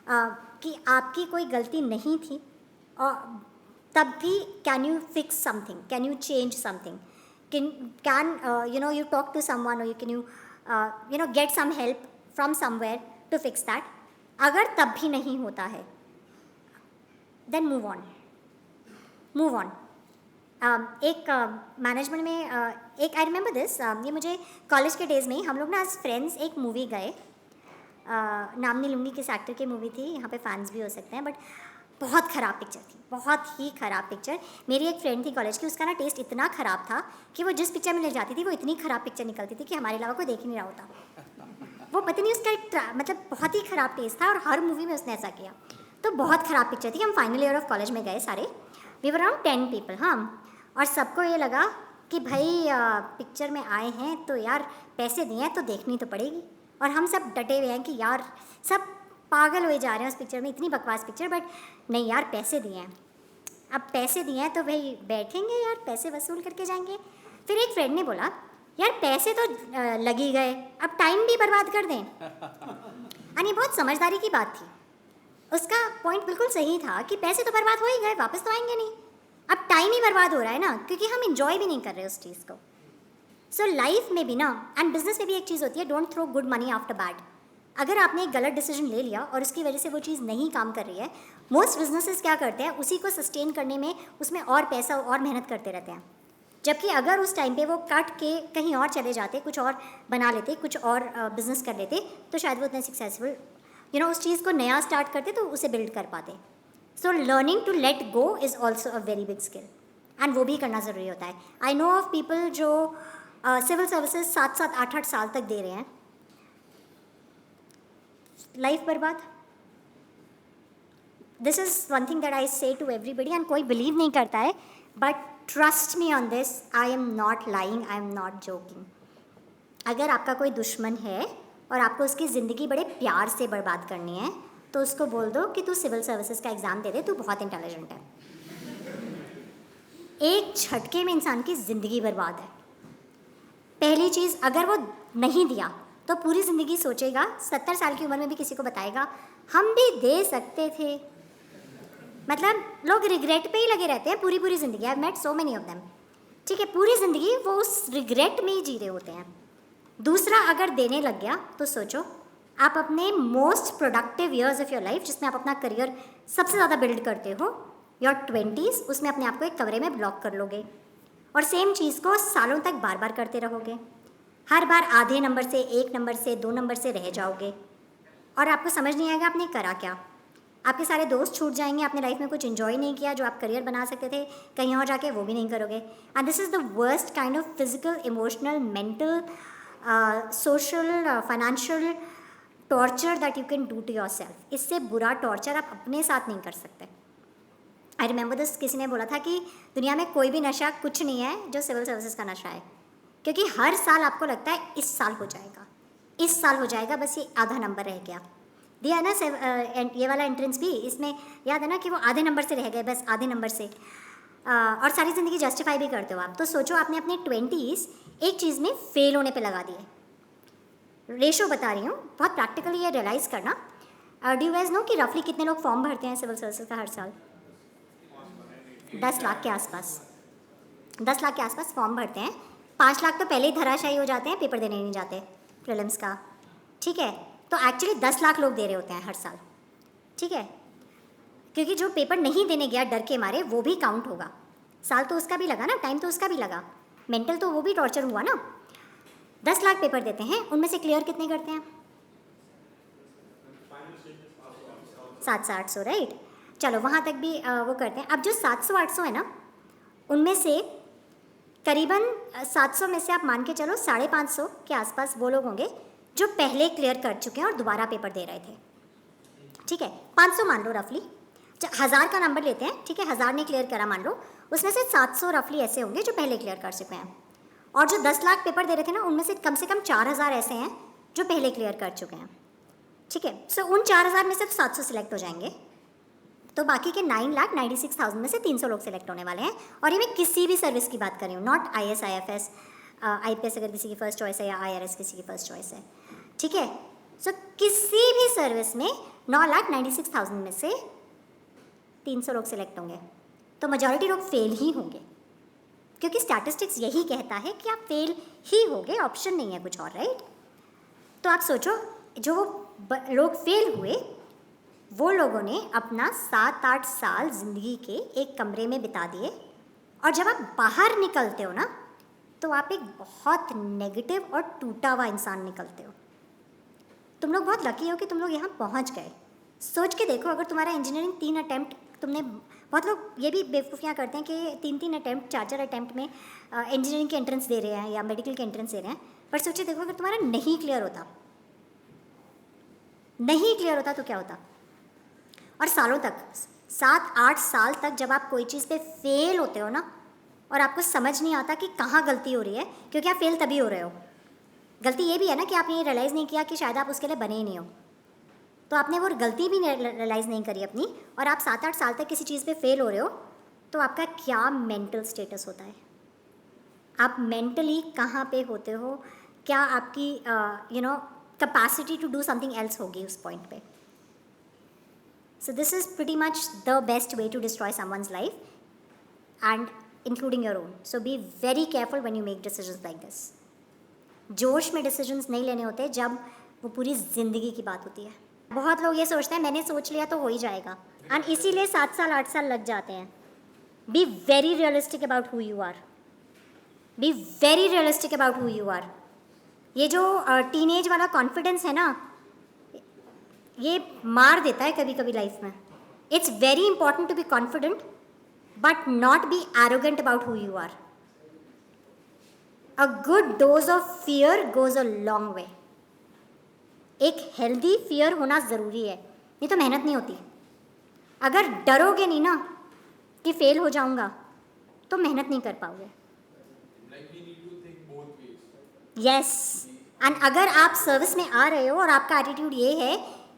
कि आपकी कोई गलती नहीं थी, और तब भी can you fix something, can you change something, can you know you talk to someone और can you know get some help from somewhere to fix that. अगर तब भी नहीं होता है देन मूव ऑन। एक मैनेजमेंट में एक आई रिमेंबर दिस, ये मुझे कॉलेज के डेज़ में ही, हम लोग ना एज फ्रेंड्स एक मूवी गए, नामनी लुंगी किस एक्टर की मूवी थी, यहाँ पे फैंस भी हो सकते हैं, बट बहुत ख़राब पिक्चर थी, बहुत ही ख़राब पिक्चर। मेरी एक फ्रेंड थी कॉलेज की, उसका ना टेस्ट इतना ख़राब था कि वो जिस पिक्चर में ले जाती थी वो इतनी ख़राब पिक्चर निकलती थी कि हमारे अलावा कोई देख ही नहीं रहा होता। वो पता नहीं उसका मतलब बहुत ही ख़राब टेस्ट था, और हर मूवी में उसने ऐसा किया। तो बहुत ख़राब पिक्चर थी। हम फाइनल ईयर ऑफ कॉलेज में गए सारे, वी वर अराउंड 10 पीपल, हाँ, और सबको ये लगा कि भाई पिक्चर में आए हैं तो यार पैसे दिए हैं तो देखनी तो पड़ेगी, और हम सब डटे हुए हैं कि यार सब पागल हुए जा रहे हैं उस पिक्चर में, इतनी बकवास पिक्चर, बट नहीं यार पैसे दिए हैं, अब पैसे दिए हैं तो भाई बैठेंगे यार, पैसे वसूल करके जाएंगे। फिर एक फ्रेंड ने बोला यार पैसे तो लग ही गए, अब टाइम भी बर्बाद कर दें। और ये बहुत समझदारी की बात थी, उसका पॉइंट बिल्कुल सही था कि पैसे तो बर्बाद हो ही गए, वापस तो आएंगे नहीं, अब टाइम ही बर्बाद हो रहा है ना, क्योंकि हम इंजॉय भी नहीं कर रहे उस चीज़ को। सो लाइफ में भी ना, एंड बिजनेस में भी एक चीज़ होती है, don't throw good money after bad. अगर आपने एक गलत डिसीजन ले लिया और उसकी वजह से वो चीज़ नहीं काम कर रही है, मोस्ट बिजनेसेस क्या करते हैं, उसी को सस्टेन करने में उसमें और पैसा और मेहनत करते रहते हैं। जबकि अगर उस टाइम पे वो कट के कहीं और चले जाते, कुछ और बना लेते, कुछ और बिजनेस कर लेते, तो शायद वो उतने सक्सेसफुल उस चीज़ को नया स्टार्ट करते तो उसे बिल्ड कर पाते। So learning to let go is also a very big skill, and वो भी करना ज़रूरी होता है। आई नो ऑफ पीपल जो सिविल सर्विसेज 7-7, 8-8 साल तक दे रहे हैं, लाइफ बर्बाद। This is one thing that I say to everybody, and कोई बिलीव नहीं करता है, but trust me on this, I am not lying, I am not joking. अगर आपका कोई दुश्मन है और आपको उसकी ज़िंदगी बड़े प्यार से बर्बाद करनी है, तो उसको बोल दो कि तू सिविल सर्विसेज का एग्ज़ाम दे दे, तू बहुत इंटेलिजेंट है। एक झटके में इंसान की ज़िंदगी बर्बाद है। पहली चीज़, अगर वो नहीं दिया तो पूरी ज़िंदगी सोचेगा, 70 साल की उम्र में भी किसी को बताएगा हम भी दे सकते थे। मतलब लोग रिग्रेट पे ही लगे रहते हैं पूरी पूरी ज़िंदगी। I met so many of them. ठीक है, पूरी ज़िंदगी वो उस रिग्रेट में ही जी रहे होते हैं। दूसरा, अगर देने लग गया तो सोचो आप अपने most productive years of your life, जिसमें आप अपना करियर सबसे ज़्यादा बिल्ड करते हो, योर 20s, उसमें अपने आप को एक कमरे में ब्लॉक कर लोगे और सेम चीज़ को सालों तक बार बार करते रहोगे। हर बार आधे नंबर से, 1 नंबर से, 2 नंबर से रह जाओगे और आपको समझ नहीं आएगा आपने करा क्या। आपके सारे दोस्त छूट जाएंगे, आपने लाइफ में कुछ इन्जॉय नहीं किया, जो आप करियर बना सकते थे कहीं और जाके वो भी नहीं करोगे। And this is the worst kind of physical, emotional, mental, social, financial torture that you can do to yourself. इससे बुरा टॉर्चर आप अपने साथ नहीं कर सकते। आई रिमेंबर दिस, किसी ने बोला था कि दुनिया में कोई भी नशा कुछ नहीं है जो सिविल सर्विसेज का नशा है, क्योंकि हर साल आपको लगता है इस साल हो जाएगा, इस साल हो जाएगा, बस ये आधा नंबर रह गया। दिया ना ये वाला एंट्रेंस भी, इसमें याद है ना कि वो आधे नंबर से रह गए, बस आधे नंबर से, और सारी ज़िंदगी जस्टिफाई भी करते हो आप। तो सोचो आपने अपने 20s एक चीज़ में फेल होने पे लगा दिए। रेशो बता रही हूँ, बहुत प्रैक्टिकली ये रियलाइज़ करना। डू यू गाइस नो कि रफली कितने लोग फॉर्म भरते हैं सिविल सर्विसेज का हर साल? 10 लाख के आसपास, 10 लाख के आसपास फॉर्म भरते हैं। 5 लाख तो पहले ही धराशायी हो जाते हैं, पेपर देने नहीं जाते प्रीलिम्स का। ठीक है, तो एक्चुअली 10 लाख लोग दे रहे होते हैं हर साल। ठीक है, क्योंकि जो पेपर नहीं देने गया डर के मारे वो भी काउंट होगा। साल तो उसका भी लगा ना, टाइम तो उसका भी लगा, मेंटल तो वो भी टॉर्चर हुआ ना। 10 लाख पेपर देते हैं, उनमें से क्लियर कितने करते हैं? 700-800, राइट। चलो वहाँ तक भी वो करते हैं। अब जो 700-800 है ना, उनमें से करीबन 700 में से आप मान के चलो 550 के आसपास वो लोग होंगे जो पहले क्लियर कर चुके हैं और दोबारा पेपर दे रहे थे। ठीक है, 500 मान लो रफली, 1000 का नंबर लेते हैं। ठीक है, 1000 ने क्लियर करा मान लो, उसमें से 700 रफली ऐसे होंगे जो पहले क्लियर कर चुके हैं, और जो 10 लाख पेपर दे रहे थे ना, उनमें से कम 4000 ऐसे हैं जो पहले क्लियर कर चुके हैं। ठीक है, सो उन 4000 में से 700 सिलेक्ट हो जाएंगे, तो बाकी के 9,96,000 में से 300 लोग सिलेक्ट होने वाले हैं। और ये मैं किसी भी सर्विस की बात कर रही हूँ, नॉट IAS, IFS, IPS अगर किसी की फर्स्ट चॉइस है, या IRS किसी की फर्स्ट चॉइस है। ठीक है, सो किसी भी सर्विस में 9,96,000 में से 300 लोग सिलेक्ट होंगे, तो मेजॉरिटी लोग फेल ही होंगे, क्योंकि स्टैटिस्टिक्स यही कहता है कि आप फेल ही होगे, ऑप्शन नहीं है कुछ और, राइट। तो आप सोचो, जो लोग फेल हुए वो लोगों ने अपना 7-8 साल ज़िंदगी के एक कमरे में बिता दिए, और जब आप बाहर निकलते हो ना, तो आप एक बहुत नेगेटिव और टूटा हुआ इंसान निकलते हो। तुम लोग बहुत लकी हो कि तुम लोग यहाँ पहुँच गए। सोच के देखो, अगर तुम्हारा इंजीनियरिंग 3 अटैम्प्ट तुमने, बहुत लोग ये भी बेवकूफ़ियाँ करते हैं कि 3-3 अटैम्प्ट, 4-4 अटैम्प्ट में इंजीनियरिंग के एंट्रेंस दे रहे हैं या मेडिकल के एंट्रेंस दे रहे हैं, पर सोचे देखो, अगर तुम्हारा नहीं क्लियर होता तो क्या होता। और सालों तक, 7-8 साल तक जब आप कोई चीज़ पे फेल होते हो ना, और आपको समझ नहीं आता कि कहाँ गलती हो रही है, क्योंकि आप फेल तभी हो रहे हो। गलती ये भी है ना कि आपने ये रियलाइज़ नहीं किया कि शायद आप उसके लिए बने ही नहीं हो, तो आपने वो गलती भी रियलाइज़ नहीं करी अपनी, और आप 7-8 साल तक किसी चीज़ पे फेल हो रहे हो, तो आपका क्या मेंटल स्टेटस होता है, आप मेंटली कहाँ पे होते हो, क्या आपकी capacity to do something else होगी उस पॉइंट पे। So this is pretty much the best way to destroy someone's life, and including your own. So be very careful when you make decisions like this. जोश में decisions नहीं लेने होते जब वो पूरी ज़िंदगी की बात होती है। बहुत लोग ये सोचते हैं मैंने सोच लिया तो हो ही जाएगा, and इसीलिए 7 साल 8 साल लग जाते हैं। Be very realistic about who you are. Be very realistic about who you are. ये जो टीनेज वाला कॉन्फिडेंस है ना, ये मार देता है कभी कभी लाइफ में। It's very important to be confident, but not be arrogant about who you are. A good dose of fear goes a long way. एक हेल्दी फियर होना ज़रूरी है, नहीं तो मेहनत नहीं होती। अगर डरोगे नहीं ना कि फेल हो जाऊंगा, तो मेहनत नहीं कर पाओगे। यस, एंड अगर आप सर्विस में आ रहे हो और आपका एटीट्यूड ये है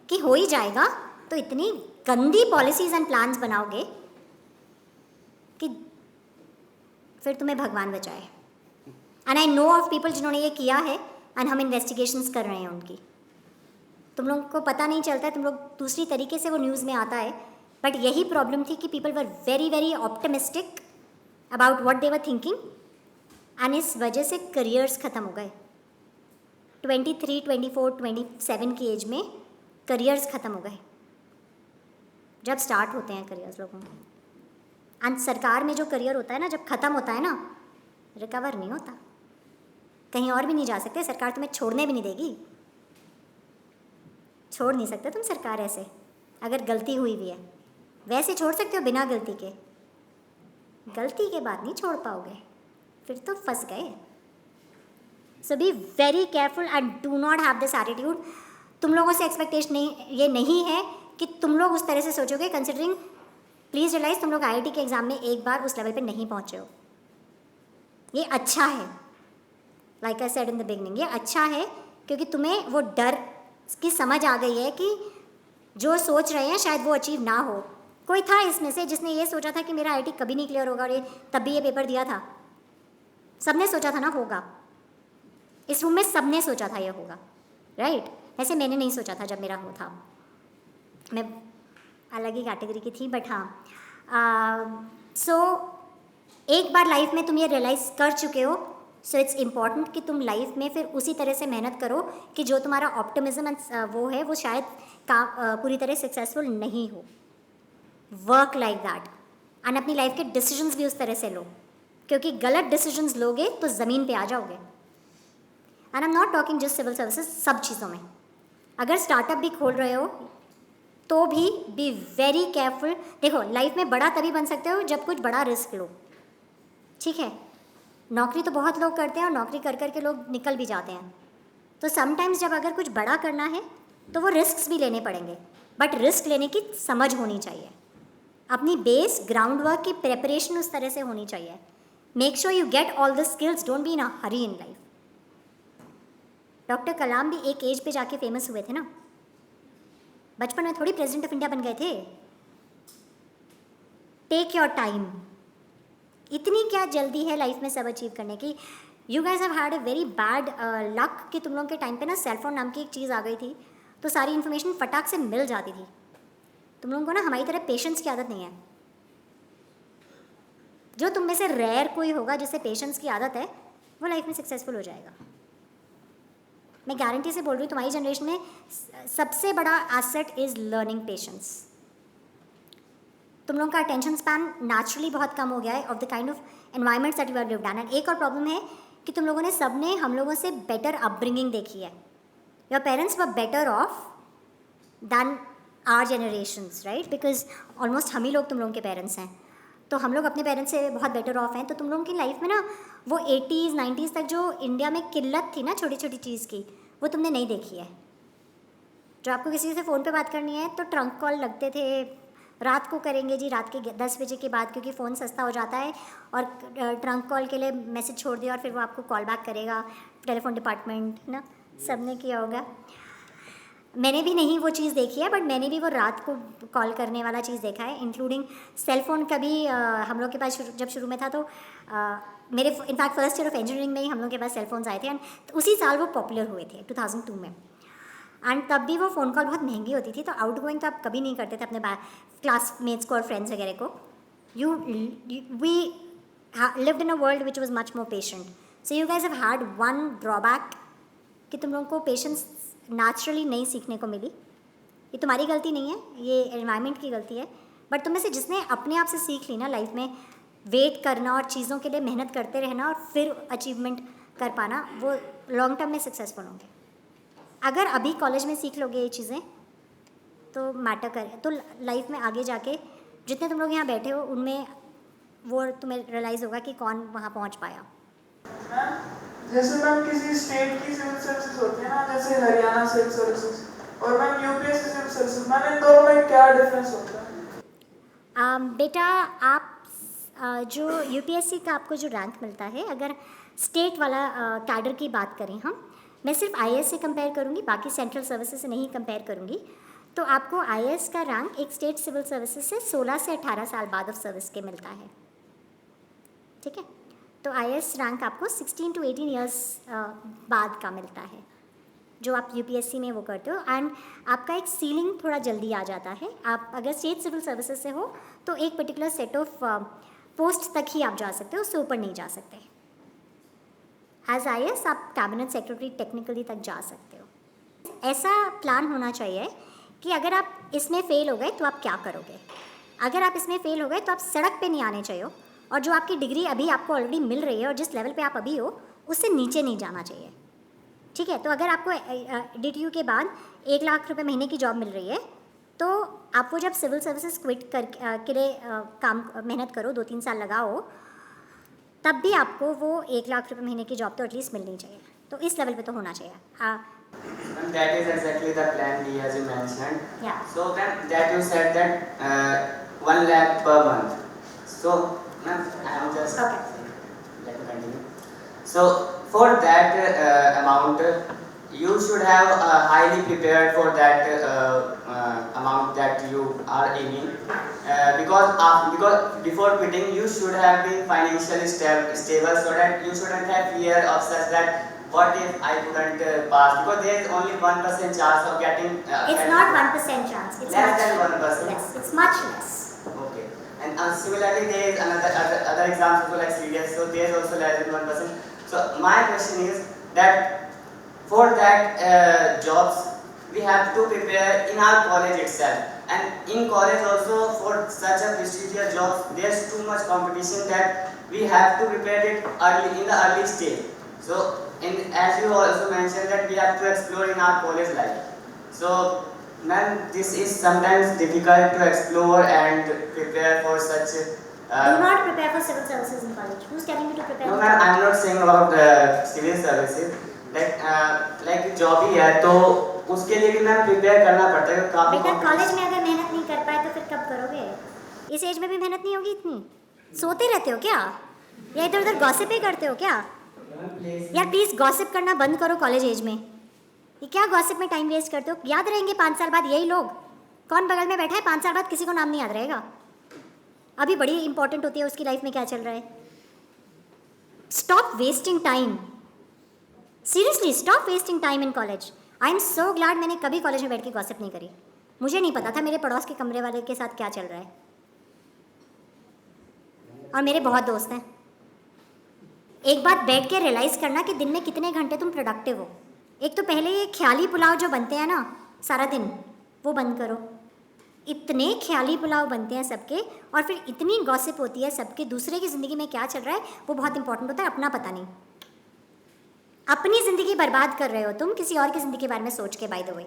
कि हो ही जाएगा, तो इतनी गंदी पॉलिसीज़ एंड प्लान्स बनाओगे कि फिर तुम्हें भगवान बचाए। And I know of people जिन्होंने ये किया है एंड हम इन्वेस्टिगेशंस कर रहे हैं उनकी। तुम लोगों को पता नहीं चलता है, तुम लोग दूसरी तरीके से वो न्यूज़ में आता है, बट यही प्रॉब्लम थी कि people were very very optimistic about what they were thinking and इस वजह से करियर्स ख़त्म हो गए। 23, 24, 27 की एज में करियर्स ख़त्म हो गए, जब स्टार्ट होते हैं करियर्स लोगों के। एंड सरकार में जो करियर होता है ना, जब ख़त्म होता है ना, रिकवर नहीं होता, कहीं और भी नहीं जा सकते, सरकार तुम्हें छोड़ने भी नहीं देगी। छोड़ नहीं सकते तुम सरकार ऐसे, अगर गलती हुई भी है। वैसे छोड़ सकते हो बिना गलती के, गलती के बाद नहीं छोड़ पाओगे, फिर तो फंस गए। So be very careful and do not have this attitude. तुम लोगों से एक्सपेक्टेशन ये नहीं है कि तुम लोग उस तरह से सोचोगे, कंसिडरिंग प्लीज़ रियलाइज तुम लोग IIT के एग्ज़ाम में एक बार उस लेवल पे नहीं पहुँचे हो। ये अच्छा है, like I said in the beginning, ये अच्छा है क्योंकि तुम्हें वो डर की समझ आ गई है कि जो सोच रहे हैं शायद वो अचीव ना हो। कोई था इसमें से जिसने ये सोचा था कि मेरा IIT कभी नहीं क्लियर होगा और ये तब भी ये पेपर दिया था? सबने सोचा था ना होगा, इस रूम में सबने सोचा था ये होगा, राइट? वैसे मैंने नहीं सोचा था जब मेरा हो था, मैं अलग ही कैटेगरी की थी, बट हाँ। सो एक बार लाइफ में तुम ये रियलाइज़ कर चुके हो, सो इट्स इम्पॉर्टेंट कि तुम लाइफ में फिर उसी तरह से मेहनत करो कि जो तुम्हारा ऑप्टिमिज्म वो है वो शायद पूरी तरह सक्सेसफुल नहीं हो। वर्क लाइक दैट एंड अपनी लाइफ के डिसीजंस भी उस तरह से लो, क्योंकि गलत डिसीजंस लोगे तो ज़मीन पे आ जाओगे। And I am not talking just civil services, सब चीज़ों में। अगर स्टार्टअप भी खोल रहे हो तो भी बी वेरी केयरफुल। देखो, लाइफ में बड़ा तभी बन सकते हो जब कुछ बड़ा रिस्क लो, ठीक है? नौकरी तो बहुत लोग करते हैं और नौकरी कर कर के लोग निकल भी जाते हैं। तो समटाइम्स जब अगर कुछ बड़ा करना है तो वो रिस्क्स भी लेने पड़ेंगे, बट रिस्क लेने की समझ होनी चाहिए। अपनी बेस ग्राउंड वर्क की प्रेपरेशन उस तरह से होनी चाहिए। Make sure you get all the skills, don't be in a hurry in life. Doctor Kalam भी एक एज पे जाके फेमस हुए थे ना, बचपन में थोड़ी प्रेसिडेंट ऑफ इंडिया बन गए थे। टेक योर टाइम, इतनी क्या जल्दी है लाइफ में सब अचीव करने की। You guys have had a very bad luck कि तुम लोगों के टाइम पे ना सेलफोन नाम की एक चीज़ आ गई थी, तो सारी इन्फॉर्मेशन फटाक से मिल जाती थी। तुम लोगों को ना हमारी तरह पेशेंस की आदत नहीं है। जो तुम में से रेयर कोई होगा जिसे पेशेंस की आदत है, वो लाइफ में सक्सेसफुल हो जाएगा। मैं गारंटी से बोल रही हूँ, तुम्हारी जनरेशन में सबसे बड़ा एसेट इज़ लर्निंग पेशेंस। तुम लोगों का अटेंशन स्पैन नेचुरली बहुत कम हो गया है of the kind of environments that you have lived in. And एक और प्रॉब्लम है कि तुम लोगों ने सबने हम लोगों से बेटर अपब्रिंगिंग देखी है। Your parents were better off than our generations, right? Because almost हम ही लोग तुम लोगों के पेरेंट्स हैं, तो हम लोग अपने पेरेंट्स से बहुत बेटर ऑफ हैं। तो तुम लोगों की लाइफ में ना वो 80s 90s तक जो इंडिया में किल्लत थी ना छोटी छोटी चीज़ की, वो तुमने नहीं देखी है। जो आपको किसी से फ़ोन पे बात करनी है तो ट्रंक कॉल लगते थे, रात को करेंगे जी, रात के 10 बजे के बाद, क्योंकि फ़ोन सस्ता हो जाता है, और ट्रंक कॉल के लिए मैसेज छोड़ दिया और फिर वो आपको कॉल बैक करेगा। टेलीफोन डिपार्टमेंट ना सबने किया होगा। मैंने भी नहीं वो चीज़ देखी है, बट मैंने भी वो रात को कॉल करने वाला चीज़ देखा है, इंक्लूडिंग सेलफोन। कभी हम लोग के पास जब शुरू में था तो मेरे in fact first year of engineering में ही हम लोग के पास सेलफोन्स आए थे, एंड उसी साल वो पॉपुलर हुए थे 2002 में। एंड तब भी वो फ़ोन कॉल बहुत महंगी होती थी, तो आउट गोइंग तो आप कभी नहीं करते थे अपने क्लासमेट्स को और फ्रेंड्स वगैरह को। We lived in a world which was much more patient. So you guys have had one drawback कि तुम लोगों को पेशेंस नेचुरली नहीं सीखने को मिली। ये तुम्हारी गलती नहीं है, ये एनवायरनमेंट की गलती है। बट तुम में से जिसने अपने आप से सीख ली ना लाइफ में वेट करना और चीज़ों के लिए मेहनत करते रहना और फिर अचीवमेंट कर पाना, वो लॉन्ग टर्म में सक्सेसफुल होंगे। अगर अभी कॉलेज में सीख लोगे ये चीज़ें तो मैटर करे, तो लाइफ में आगे जाके जितने तुम लोग यहाँ बैठे हो उनमें वो तुम्हें रियलाइज़ होगा कि कौन वहाँ पहुँच पाया। जैसे मैम किसी स्टेट की सिविल सर्विसेज होती है ना, जैसे हरियाणा सिविल सर्विसेज और ma'am UPSC civil services, ma'am इन दोनों में क्या डिफरेंस होता है? बेटा आप जो यूपीएससी का आपको जो रैंक मिलता है, अगर स्टेट वाला कैडर की बात करें हम, मैं सिर्फ आईएएस से कंपेयर करूँगी, बाकी सेंट्रल सर्विसेज से नहीं कंपेयर करूँगी। तो आपको आईएएस का रैंक एक स्टेट सिविल सर्विसेज से 16 से 18 साल बाद ऑफ सर्विस के मिलता है, ठीक है? तो IAS रैंक आपको 16 to 18 ईयर्स बाद का मिलता है जो आप UPSC में वो करते हो। एंड आपका एक सीलिंग थोड़ा जल्दी आ जाता है। आप अगर स्टेट सिविल सर्विसेज से हो तो एक पर्टिकुलर सेट ऑफ पोस्ट तक ही आप जा सकते हो, उससे ऊपर नहीं जा सकते। एज IAS आप कैबिनेट सेक्रेटरी टेक्निकली तक जा सकते हो। ऐसा प्लान होना चाहिए कि अगर आप इसमें फ़ेल हो गए तो आप क्या करोगे। अगर आप इसमें फ़ेल हो गए तो आप सड़क पे नहीं आने चाहिए, और जो आपकी डिग्री अभी आपको ऑलरेडी मिल रही है और जिस लेवल पे आप अभी हो उससे नीचे नहीं जाना चाहिए, ठीक है। तो अगर आपको DTU के बाद 1 लाख रुपए महीने की जॉब मिल रही है तो आपको जब सिविल सर्विसेज क्विट कर के लिए काम मेहनत करो, 2-3 साल लगाओ, तब भी आपको वो 1 लाख रुपए महीने की जॉब तो एटलीस्ट मिलनी चाहिए। तो इस लेवल पे तो होना चाहिए। And that is exactly the plan B as you mentioned. Yeah. So then that you said that 1 lakh per month. So ma'am, I am just Okay. let me continue. So for that amount, you should have highly prepared for that amount that you are aiming. Because before quitting, you should have been financially stable, so that you shouldn't have fear of such that. What if I couldn't pass? Because there is only 1% chance of getting. It's not 1% chance. It's less much, than 1%. Yes, it's much less. Okay. And similarly, there is other exams also like CDS. So there is also less than 1%. So my question is that for that jobs we have to prepare in our college itself. And in college also for such a prestigious jobs, there's too much competition that we have to prepare it early in the early stage. So. And as you also mentioned that we have to explore in our college life. So, ma'am, this is sometimes difficult to explore and prepare for such. Do not prepare for civil services in college. Who's telling you to prepare? No, ma'am, I am not saying about civil services. Like job ही है तो उसके लिए भी ma'am prepare करना पड़ता है काफी। बेटा कॉलेज में अगर मेहनत नहीं कर पाए तो फिर कब करोगे? इस एज में भी मेहनत नहीं होगी इतनी? सोते रहते हो क्या, या इधर उधर गॉसिप ही करते हो क्या? यार प्लीज़ गॉसिप करना बंद करो कॉलेज एज में। ये क्या गॉसिप में टाइम वेस्ट करते हो? याद रहेंगे 5 साल बाद यही लोग। कौन बगल में बैठा है 5 साल बाद किसी को नाम नहीं याद रहेगा। अभी बड़ी इंपॉर्टेंट होती है उसकी लाइफ में क्या चल रहा है। Stop wasting time, seriously stop wasting time in college. I am so glad मैंने कभी कॉलेज में बैठ के गॉसिप नहीं करी। मुझे नहीं पता था मेरे पड़ोस के कमरे वाले के साथ क्या चल रहा है, और मेरे बहुत दोस्त हैं। एक बात बैठ के रियलाइज़ करना कि दिन में कितने घंटे तुम प्रोडक्टिव हो। एक तो पहले ये ख्याली पुलाव जो बनते हैं ना सारा दिन, वो बंद करो। इतने ख्याली पुलाव बनते हैं सबके, और फिर इतनी गॉसिप होती है सबके, दूसरे की ज़िंदगी में क्या चल रहा है वो बहुत इंपॉर्टेंट होता है, अपना पता नहीं। अपनी ज़िंदगी बर्बाद कर रहे हो तुम किसी और की ज़िंदगी के बारे में सोच के, बाय द वे,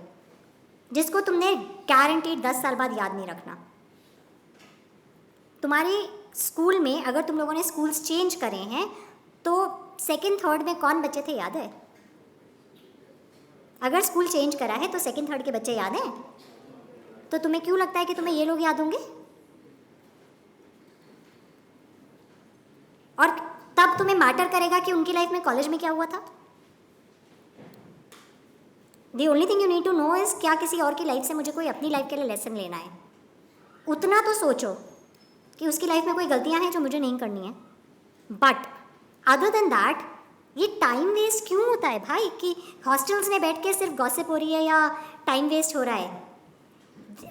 जिसको तुमने गारंटीड 10 साल बाद याद नहीं रखना। तुम्हारे स्कूल में अगर तुम लोगों ने स्कूल्स चेंज करे हैं तो 2nd 3rd में कौन बच्चे थे याद है? अगर स्कूल चेंज करा है तो 2nd 3rd के बच्चे याद हैं? तो तुम्हें क्यों लगता है कि तुम्हें ये लोग याद होंगे? और तब तुम्हें मैटर करेगा कि उनकी लाइफ में कॉलेज में क्या हुआ था? The only thing you need to know is क्या किसी और की लाइफ से मुझे कोई अपनी लाइफ के लिए लेसन लेना है। उतना तो सोचो कि उसकी लाइफ में कोई गलतियां हैं जो मुझे नहीं करनी है। बट अदर देन दैट ये टाइम वेस्ट क्यों होता है भाई, कि हॉस्टल्स में बैठ के सिर्फ गॉसिप हो रही है या टाइम वेस्ट हो रहा है?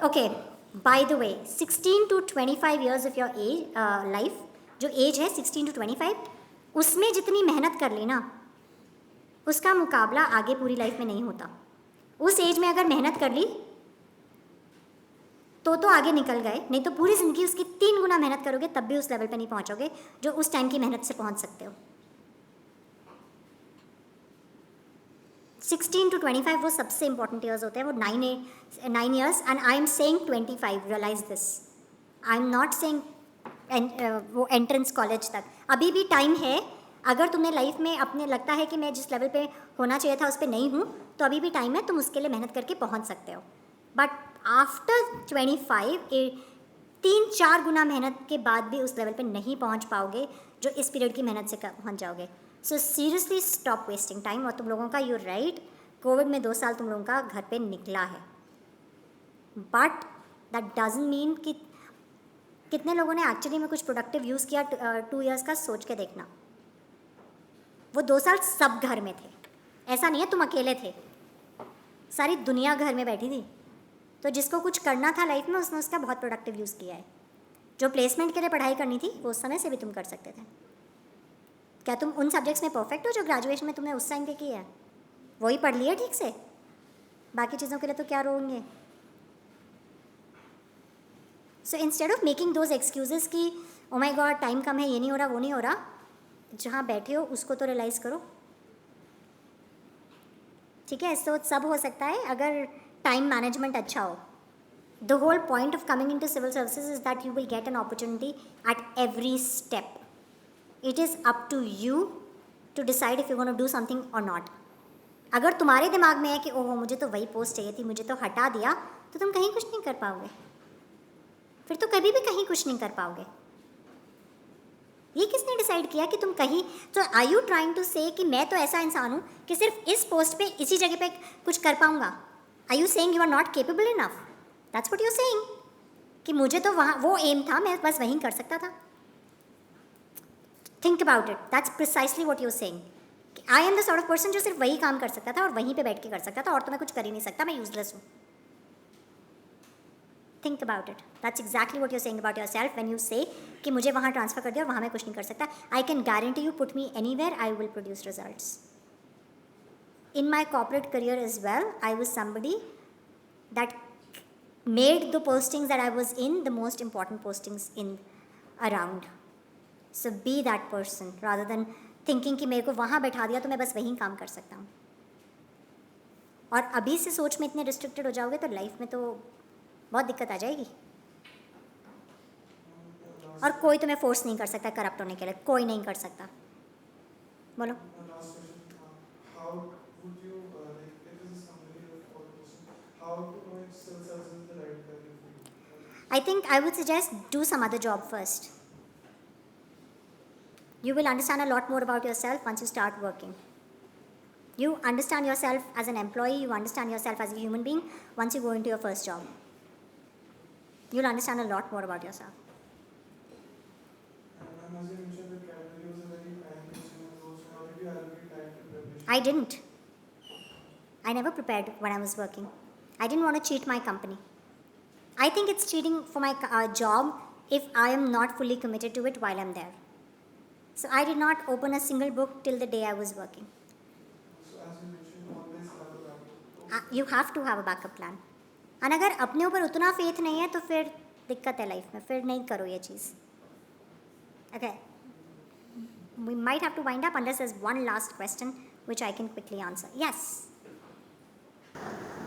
Okay, by the way 16 to 25 years of your age life, जो एज है 16 to 25, उसमें जितनी मेहनत कर ली ना उसका मुकाबला आगे पूरी लाइफ में नहीं होता। उस एज में अगर मेहनत कर ली तो आगे निकल गए, नहीं तो पूरी ज़िंदगी उसकी 3 गुना मेहनत करोगे तब भी उस लेवल पे नहीं पहुंचोगे जो उस टाइम की मेहनत से पहुंच सकते हो। 16 to 25 वो सबसे इंपॉर्टेंट ईयर्स होते हैं, वो 9 years, and I am saying 25, realise this. I am not saying वो एंट्रेंस कॉलेज तक, अभी भी टाइम है। अगर तुम्हें लाइफ में अपने लगता है कि मैं जिस लेवल पे होना चाहिए था उस पर नहीं हूँ, तो अभी भी टाइम है, तुम उसके लिए मेहनत करके पहुँच सकते हो। बट आफ्टर 25 3-4 गुना मेहनत के बाद भी उस लेवल पे नहीं पहुंच पाओगे जो इस पीरियड की मेहनत से पहुंच जाओगे। So seriously stop wasting time. और तुम लोगों का, यू राइट, कोविड में 2 साल तुम लोगों का घर पे निकला है, बट दैट डजंट मीन कि कितने लोगों ने एक्चुअली में कुछ प्रोडक्टिव यूज़ किया 2 ईयर्स का, सोच के देखना। वो 2 साल सब घर में थे, ऐसा नहीं है तुम अकेले थे, सारी दुनिया घर में बैठी थी। तो जिसको कुछ करना था लाइफ में उसने उसका बहुत प्रोडक्टिव यूज़ किया है। जो प्लेसमेंट के लिए पढ़ाई करनी थी वो उस समय से भी तुम कर सकते थे। क्या तुम उन सब्जेक्ट्स में परफेक्ट हो जो ग्रेजुएशन में तुमने उस टाइम पे किया है? वही पढ़ लिया ठीक से, बाकी चीज़ों के लिए तो क्या रोएंगे? So instead of making those excuses कि ओ माय गॉड टाइम कम है, ये नहीं हो रहा, वो नहीं हो रहा, जहाँ बैठे हो उसको तो रियलाइज़ करो। ठीक है, तो सब हो सकता है अगर टाइम मैनेजमेंट अच्छा हो। The whole point of coming in to civil services is that you will get an opportunity at every step. It is up to you to decide if you want to do something और not. अगर तुम्हारे दिमाग में है कि ओहो मुझे तो वही पोस्ट चाहिए थी, मुझे तो हटा दिया, तो तुम कहीं कुछ नहीं कर पाओगे, फिर तो कभी भी कहीं कुछ नहीं कर पाओगे। ये किसने डिसाइड किया कि तुम कहीं, तो आर यू ट्राइंग टू से कि मैं तो ऐसा इंसान हूँ कि सिर्फ इस पोस्ट पे इसी जगह पे कुछ कर पाऊँगा? Are you saying you are not capable enough? That's what you saying कि मुझे तो वहाँ वो एम था, मैं बस वहीं कर सकता था। Think about it, that's precisely what you saying. I am the sort of person जो सिर्फ वही काम कर सकता था और वहीं पे बैठ के कर सकता था, और तो मैं कुछ कर ही नहीं सकता, मैं यूजलेस हूँ। Think about it, that's exactly what you saying about yourself when you से कि मुझे वहाँ ट्रांसफर कर दिया और वहाँ मैं कुछ नहीं कर सकता। I can guarantee you put me anywhere, I will produce results. In my corporate career as well, I was somebody that made the postings that I was in the most important postings in around. So be that person rather than thinking कि मेरे को वहाँ बैठा दिया तो मैं बस वहीं काम कर सकता हूँ। और अभी से सोच में इतने रिस्ट्रिक्टेड हो जाओगे तो लाइफ में तो बहुत दिक्कत आ जाएगी। और कोई तुम्हें फोर्स नहीं कर सकता करप्ट होने के लिए, कोई नहीं कर सकता। बोलो। Would you like if this is somebody of all person, how to know if civil service is the right career for you? I think I would suggest do some other job first. You will understand a lot more about yourself once you start working. You understand yourself as an employee, you understand yourself as a human being once you go into your first job. You'll understand a lot more about yourself. And as you mentioned, the category was a very time-consuming role, so how did you allocate time to preparation? I didn't. I never prepared when I was working. I didn't want to cheat my company. I think it's cheating for my job if I am not fully committed to it while I'm there. So I did not open a single book till the day I was working. So as you mentioned, always have a backup. You have to have a backup plan. और अगर अपने ऊपर उतना faith नहीं है तो फिर दिक्कत है लाइफ में, फिर नहीं करो ये चीज़। Okay. We might have to wind up unless there's one last question which I can quickly answer. Yes.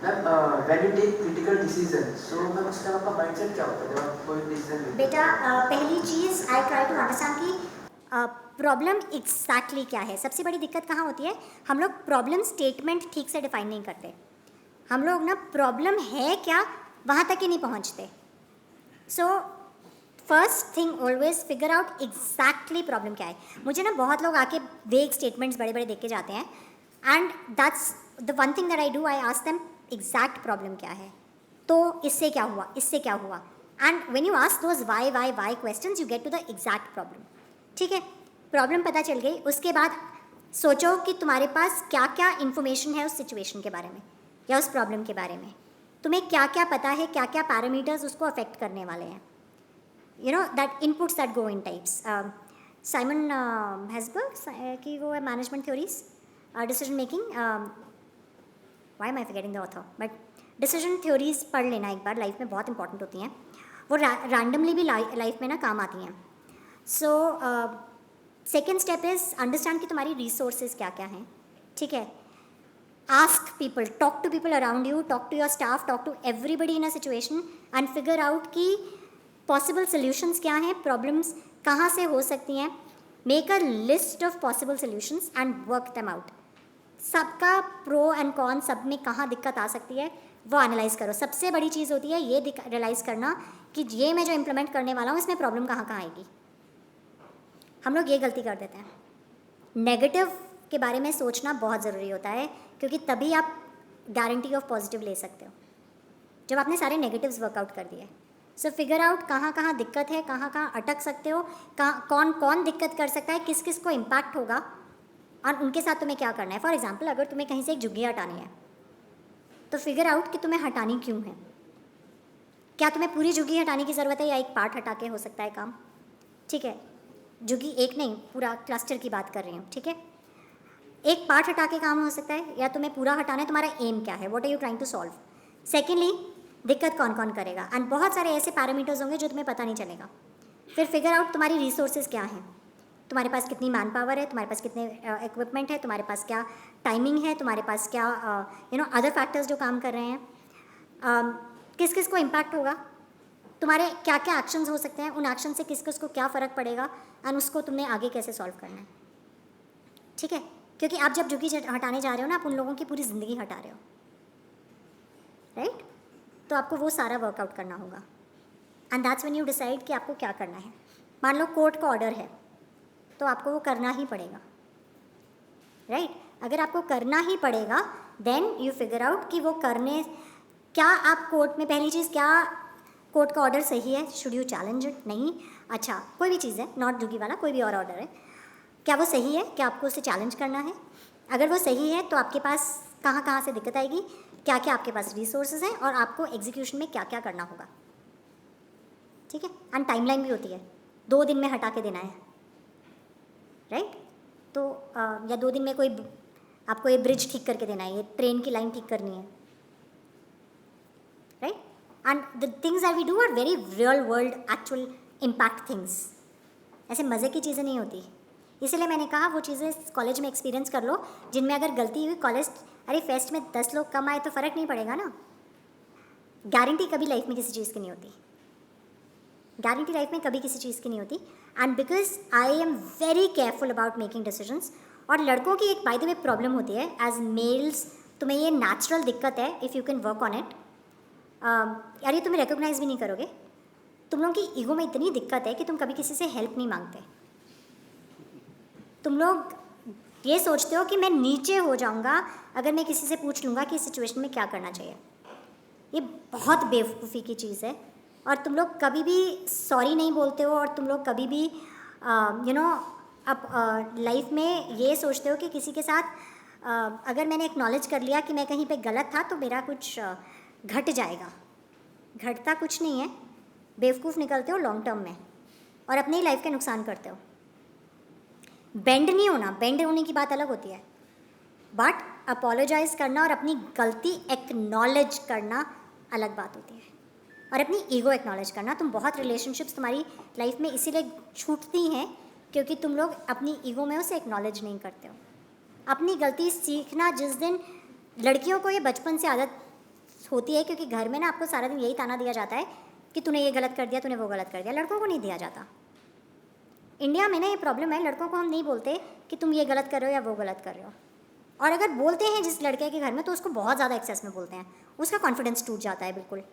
Ma'am when you take critical decision, so ma'am उस टाइम आपका माइंडसेट क्या होता है जब आप कोई डिसीजन लेते हैं? बेटा पहली चीज़ आई ट्राई टू अंडरस्टैंड कि प्रॉब्लम एग्जैक्टली क्या है। सबसे बड़ी दिक्कत कहाँ होती है, हम लोग प्रॉब्लम स्टेटमेंट ठीक से डिफाइन नहीं करते। हम लोग ना प्रॉब्लम है क्या वहाँ तक ही नहीं पहुँचते। So first thing always figure out exactly problem क्या है। मुझे ना बहुत लोग आके वेग स्टेटमेंट्स बड़े बड़े देख के जाते हैं, and that's the one thing that I do, I ask them exact problem क्या है, तो इससे क्या हुआ, इससे क्या हुआ, and when you ask those why questions you get to the exact problem. ठीक है, प्रॉब्लम पता चल गई, उसके बाद सोचो कि तुम्हारे पास क्या क्या इन्फॉर्मेशन है उस सिचुएशन के बारे में या उस प्रॉब्लम के बारे में, तुम्हें क्या क्या पता है, क्या क्या पैरामीटर्स उसको अफेक्ट करने वाले हैं। You know that inputs that go in types. Simon Herzberg की वो है management theories, decision making, why am I forgetting the author, but decision theories पढ़ लेना एक बार, लाइफ में बहुत इंपॉर्टेंट होती हैं। वो रैंडमली भी लाइफ में ना काम आती हैं। So second step is understand कि तुम्हारी रिसोर्सेज क्या क्या हैं। ठीक है, ask people, talk to people around you, talk to your staff, talk to everybody in a situation and figure out कि पॉसिबल सोल्यूशंस क्या हैं, प्रॉब्लम्स कहाँ से हो सकती हैं। Make a list of possible solutions and work them out. सबका pro and con, सब में कहाँ दिक्कत आ सकती है वो एनालाइज करो। सबसे बड़ी चीज़ होती है ये रियलाइज़ करना कि ये मैं जो इम्प्लीमेंट करने वाला हूँ इसमें प्रॉब्लम कहाँ कहाँ आएगी। हम लोग ये गलती कर देते हैं। नेगेटिव के बारे में सोचना बहुत ज़रूरी होता है, क्योंकि तभी आप गारंटी ऑफ पॉजिटिव ले सकते हो जब आपने सारे नेगेटिव्स वर्कआउट कर दिए। सो फिगर आउट कहाँ कहाँ दिक्कत है, कहाँ कहाँ अटक सकते हो, कौन कौन दिक्कत कर सकता है, किस किस को इम्पैक्ट होगा, और उनके साथ तुम्हें क्या करना है। फॉर एग्जाम्पल, अगर तुम्हें कहीं से एक झुग्गी हटानी है तो फिगर आउट कि तुम्हें हटानी क्यों है। क्या तुम्हें पूरी झुग्गी हटाने की ज़रूरत है या एक पार्ट हटा के हो सकता है काम, ठीक है। झुग्गी एक नहीं, पूरा क्लस्टर की बात कर रही हूँ, ठीक है। एक पार्ट हटा के काम हो सकता है या तुम्हें पूरा हटाना है, तुम्हारा एम क्या है, what are you trying to solve. Secondly, दिक्कत कौन कौन करेगा, एंड बहुत सारे ऐसे पैरामीटर्स होंगे जो तुम्हें पता नहीं चलेगा। फिर फिगर आउट तुम्हारी रिसोर्सेज क्या हैं, तुम्हारे पास कितनी मैन पावर है, तुम्हारे पास कितने इक्विपमेंट है, तुम्हारे पास क्या टाइमिंग है, तुम्हारे पास क्या अदर फैक्टर्स जो काम कर रहे हैं, किस किस को इम्पैक्ट होगा, तुम्हारे क्या क्या एक्शंस हो सकते हैं, उन एक्शन से किस किस को क्या फ़र्क पड़ेगा, एंड उसको तुमने आगे कैसे सॉल्व करना है, ठीक है। क्योंकि आप जब झुग्गी हटाने जा रहे हो ना, आप उन लोगों की पूरी ज़िंदगी हटा रहे हो, राइट। तो आपको वो सारा वर्कआउट करना होगा, and that's when you decide कि आपको क्या करना है। मान लो कोर्ट का ऑर्डर है तो आपको वो करना ही पड़ेगा, राइट। अगर आपको करना ही पड़ेगा देन यू फिगर आउट कि वो करने, क्या आप कोर्ट में, पहली चीज़, क्या कोर्ट का ऑर्डर सही है, शुड यू चैलेंज इट, नहीं, अच्छा कोई भी चीज़ है, नॉट झुग्गी वाला, कोई भी और ऑर्डर है, क्या वो सही है, क्या आपको उसे चैलेंज करना है। अगर वो सही है तो आपके पास कहाँ कहाँ से दिक्कत आएगी, क्या क्या आपके पास रिसोर्सेज हैं, और आपको एग्जीक्यूशन में क्या क्या करना होगा, ठीक है। एंड टाइमलाइन भी होती है, 2 दिन में हटा के देना है, राइट। तो या 2 दिन में कोई आपको ये ब्रिज ठीक करके देना है, ये ट्रेन की लाइन ठीक करनी है, right. And the things that we do are very real world actual impact things, ऐसे मज़े की चीज़ें नहीं होती। इसलिए मैंने कहा वो चीज़ें कॉलेज में एक्सपीरियंस कर लो, जिनमें अगर गलती हुई, कॉलेज, अरे फेस्ट में 10 लोग कम आए तो फ़र्क नहीं पड़ेगा ना। गारंटी कभी लाइफ में किसी चीज़ की नहीं होती, गारंटी लाइफ में कभी किसी चीज़ की नहीं होती। And because I am very careful about making decisions. और लड़कों की एक बाय द वे प्रॉब्लम होती है, एज मेल्स तुम्हें ये नेचुरल दिक्कत है, if you can work on it, यार ये तुम्हें रिकॉग्नाइज भी नहीं करोगे, तुम लोगों की ईगो में इतनी दिक्कत है कि तुम कभी किसी से हेल्प नहीं मांगते। तुम लोग ये सोचते हो कि मैं नीचे हो जाऊंगा अगर मैं किसी से पूछ लूँगा कि इस सिचुएशन में क्या करना चाहिए। ये बहुत बेवकूफ़ी की चीज़ है, और तुम लोग कभी भी सॉरी नहीं बोलते हो, और तुम लोग कभी भी अब लाइफ में ये सोचते हो कि किसी के साथ अगर मैंने एक्नॉलेज कर लिया कि मैं कहीं पे गलत था तो मेरा कुछ घट जाएगा। घटता कुछ नहीं है, बेवकूफ़ निकलते हो लॉन्ग टर्म में, और अपनी ही लाइफ का नुकसान करते हो। बेंड नहीं होना, बेंड होने की बात अलग होती है, बट अपोलोजाइज़ करना और अपनी गलती एक्नॉलेज करना अलग बात होती है, और अपनी ईगो एक्नॉलेज करना। तुम बहुत रिलेशनशिप्स तुम्हारी लाइफ में इसीलिए छूटती हैं क्योंकि तुम लोग अपनी ईगो में उसे एक्नॉलेज नहीं करते हो। अपनी गलती सीखना, जिस दिन लड़कियों को ये बचपन से आदत होती है, क्योंकि घर में ना आपको सारा दिन यही ताना दिया जाता है कि तूने ये गलत कर दिया, तूने वो गलत कर दिया, लड़कों को नहीं दिया जाता। इंडिया में ना ये प्रॉब्लम है, लड़कों को हम नहीं बोलते कि तुम ये गलत कर रहे हो या वो गलत कर रहे हो, और अगर बोलते हैं जिस लड़के के घर में तो उसको बहुत ज़्यादा एक्सेस में बोलते हैं, उसका कॉन्फिडेंस टूट जाता है बिल्कुल।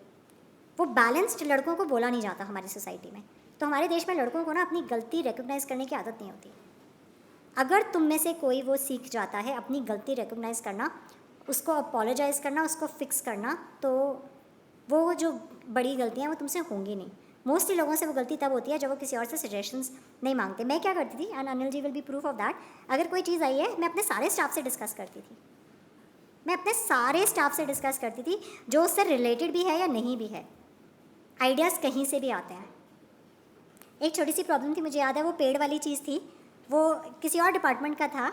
वो बैलेंस्ड लड़कों को बोला नहीं जाता हमारी सोसाइटी में। तो हमारे देश में लड़कों को ना अपनी गलती रिकॉग्नाइज करने की आदत नहीं होती। अगर तुम में से कोई वो सीख जाता है अपनी गलती रिकॉग्नाइज करना, उसको अपोलोजाइज़ करना, उसको फिक्स करना, तो वो जो बड़ी गलतियाँ वो तुमसे होंगी नहीं। मोस्टली लोगों से वो गलती तब होती है जब वो किसी और से सजेशंस नहीं मांगते। मैं क्या करती थी, and Anil ji will be proof of that, अगर कोई चीज़ आई है मैं अपने सारे स्टाफ से डिस्कस करती थी। मैं अपने सारे स्टाफ से डिस्कस करती थी, जो उससे रिलेटेड भी है या नहीं भी है। आइडियाज़ कहीं से भी आते हैं। एक छोटी सी प्रॉब्लम थी, मुझे याद है, वो पेड़ वाली चीज़ थी, वो किसी और डिपार्टमेंट का था,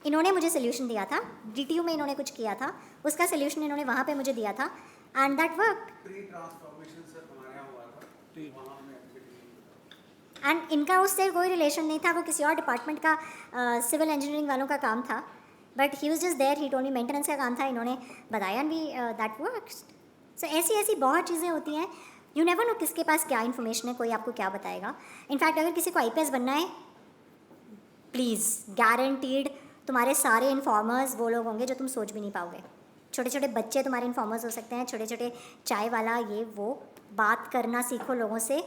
इन्होंने मुझे सोल्यूशन दिया था, DTU में इन्होंने कुछ किया था, उसका सोल्यूशन इन्होंने वहाँ पे मुझे दिया था, and that work. Pre transformation sir हमारे यहाँ हुआ था, वहाँ हमने एंड इनका उससे कोई रिलेशन नहीं था, वो किसी और डिपार्टमेंट का सिविल इंजीनियरिंग वालों का काम था, but he was just there, he told me maintenance का काम था, इन्होंने बताया, and we that works. So ऐसी बहुत चीज़ें होती हैं, यू नेवर नो किसके पास क्या इन्फॉर्मेशन है, कोई आपको क्या बताएगा। इनफैक्ट अगर किसी को IPS बनना है, प्लीज़ गारंटीड तुम्हारे सारे इन्फॉर्मर्स वो लोग होंगे जो तुम सोच भी नहीं पाओगे। छोटे छोटे बच्चे तुम्हारे इन्फॉर्मर्स हो सकते हैं, छोटे छोटे चाय वाला, ये वो। बात करना सीखो लोगों से,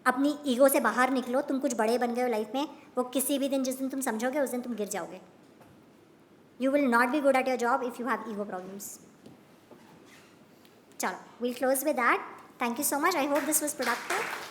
अपनी ईगो से बाहर निकलो। तुम कुछ बड़े बन गए हो लाइफ में, वो किसी भी दिन, जिस दिन तुम समझोगे उस दिन तुम गिर जाओगे। You will not be good at your job if you have ego problems. चलो, we'll close with that. Thank you so much. I hope this was productive.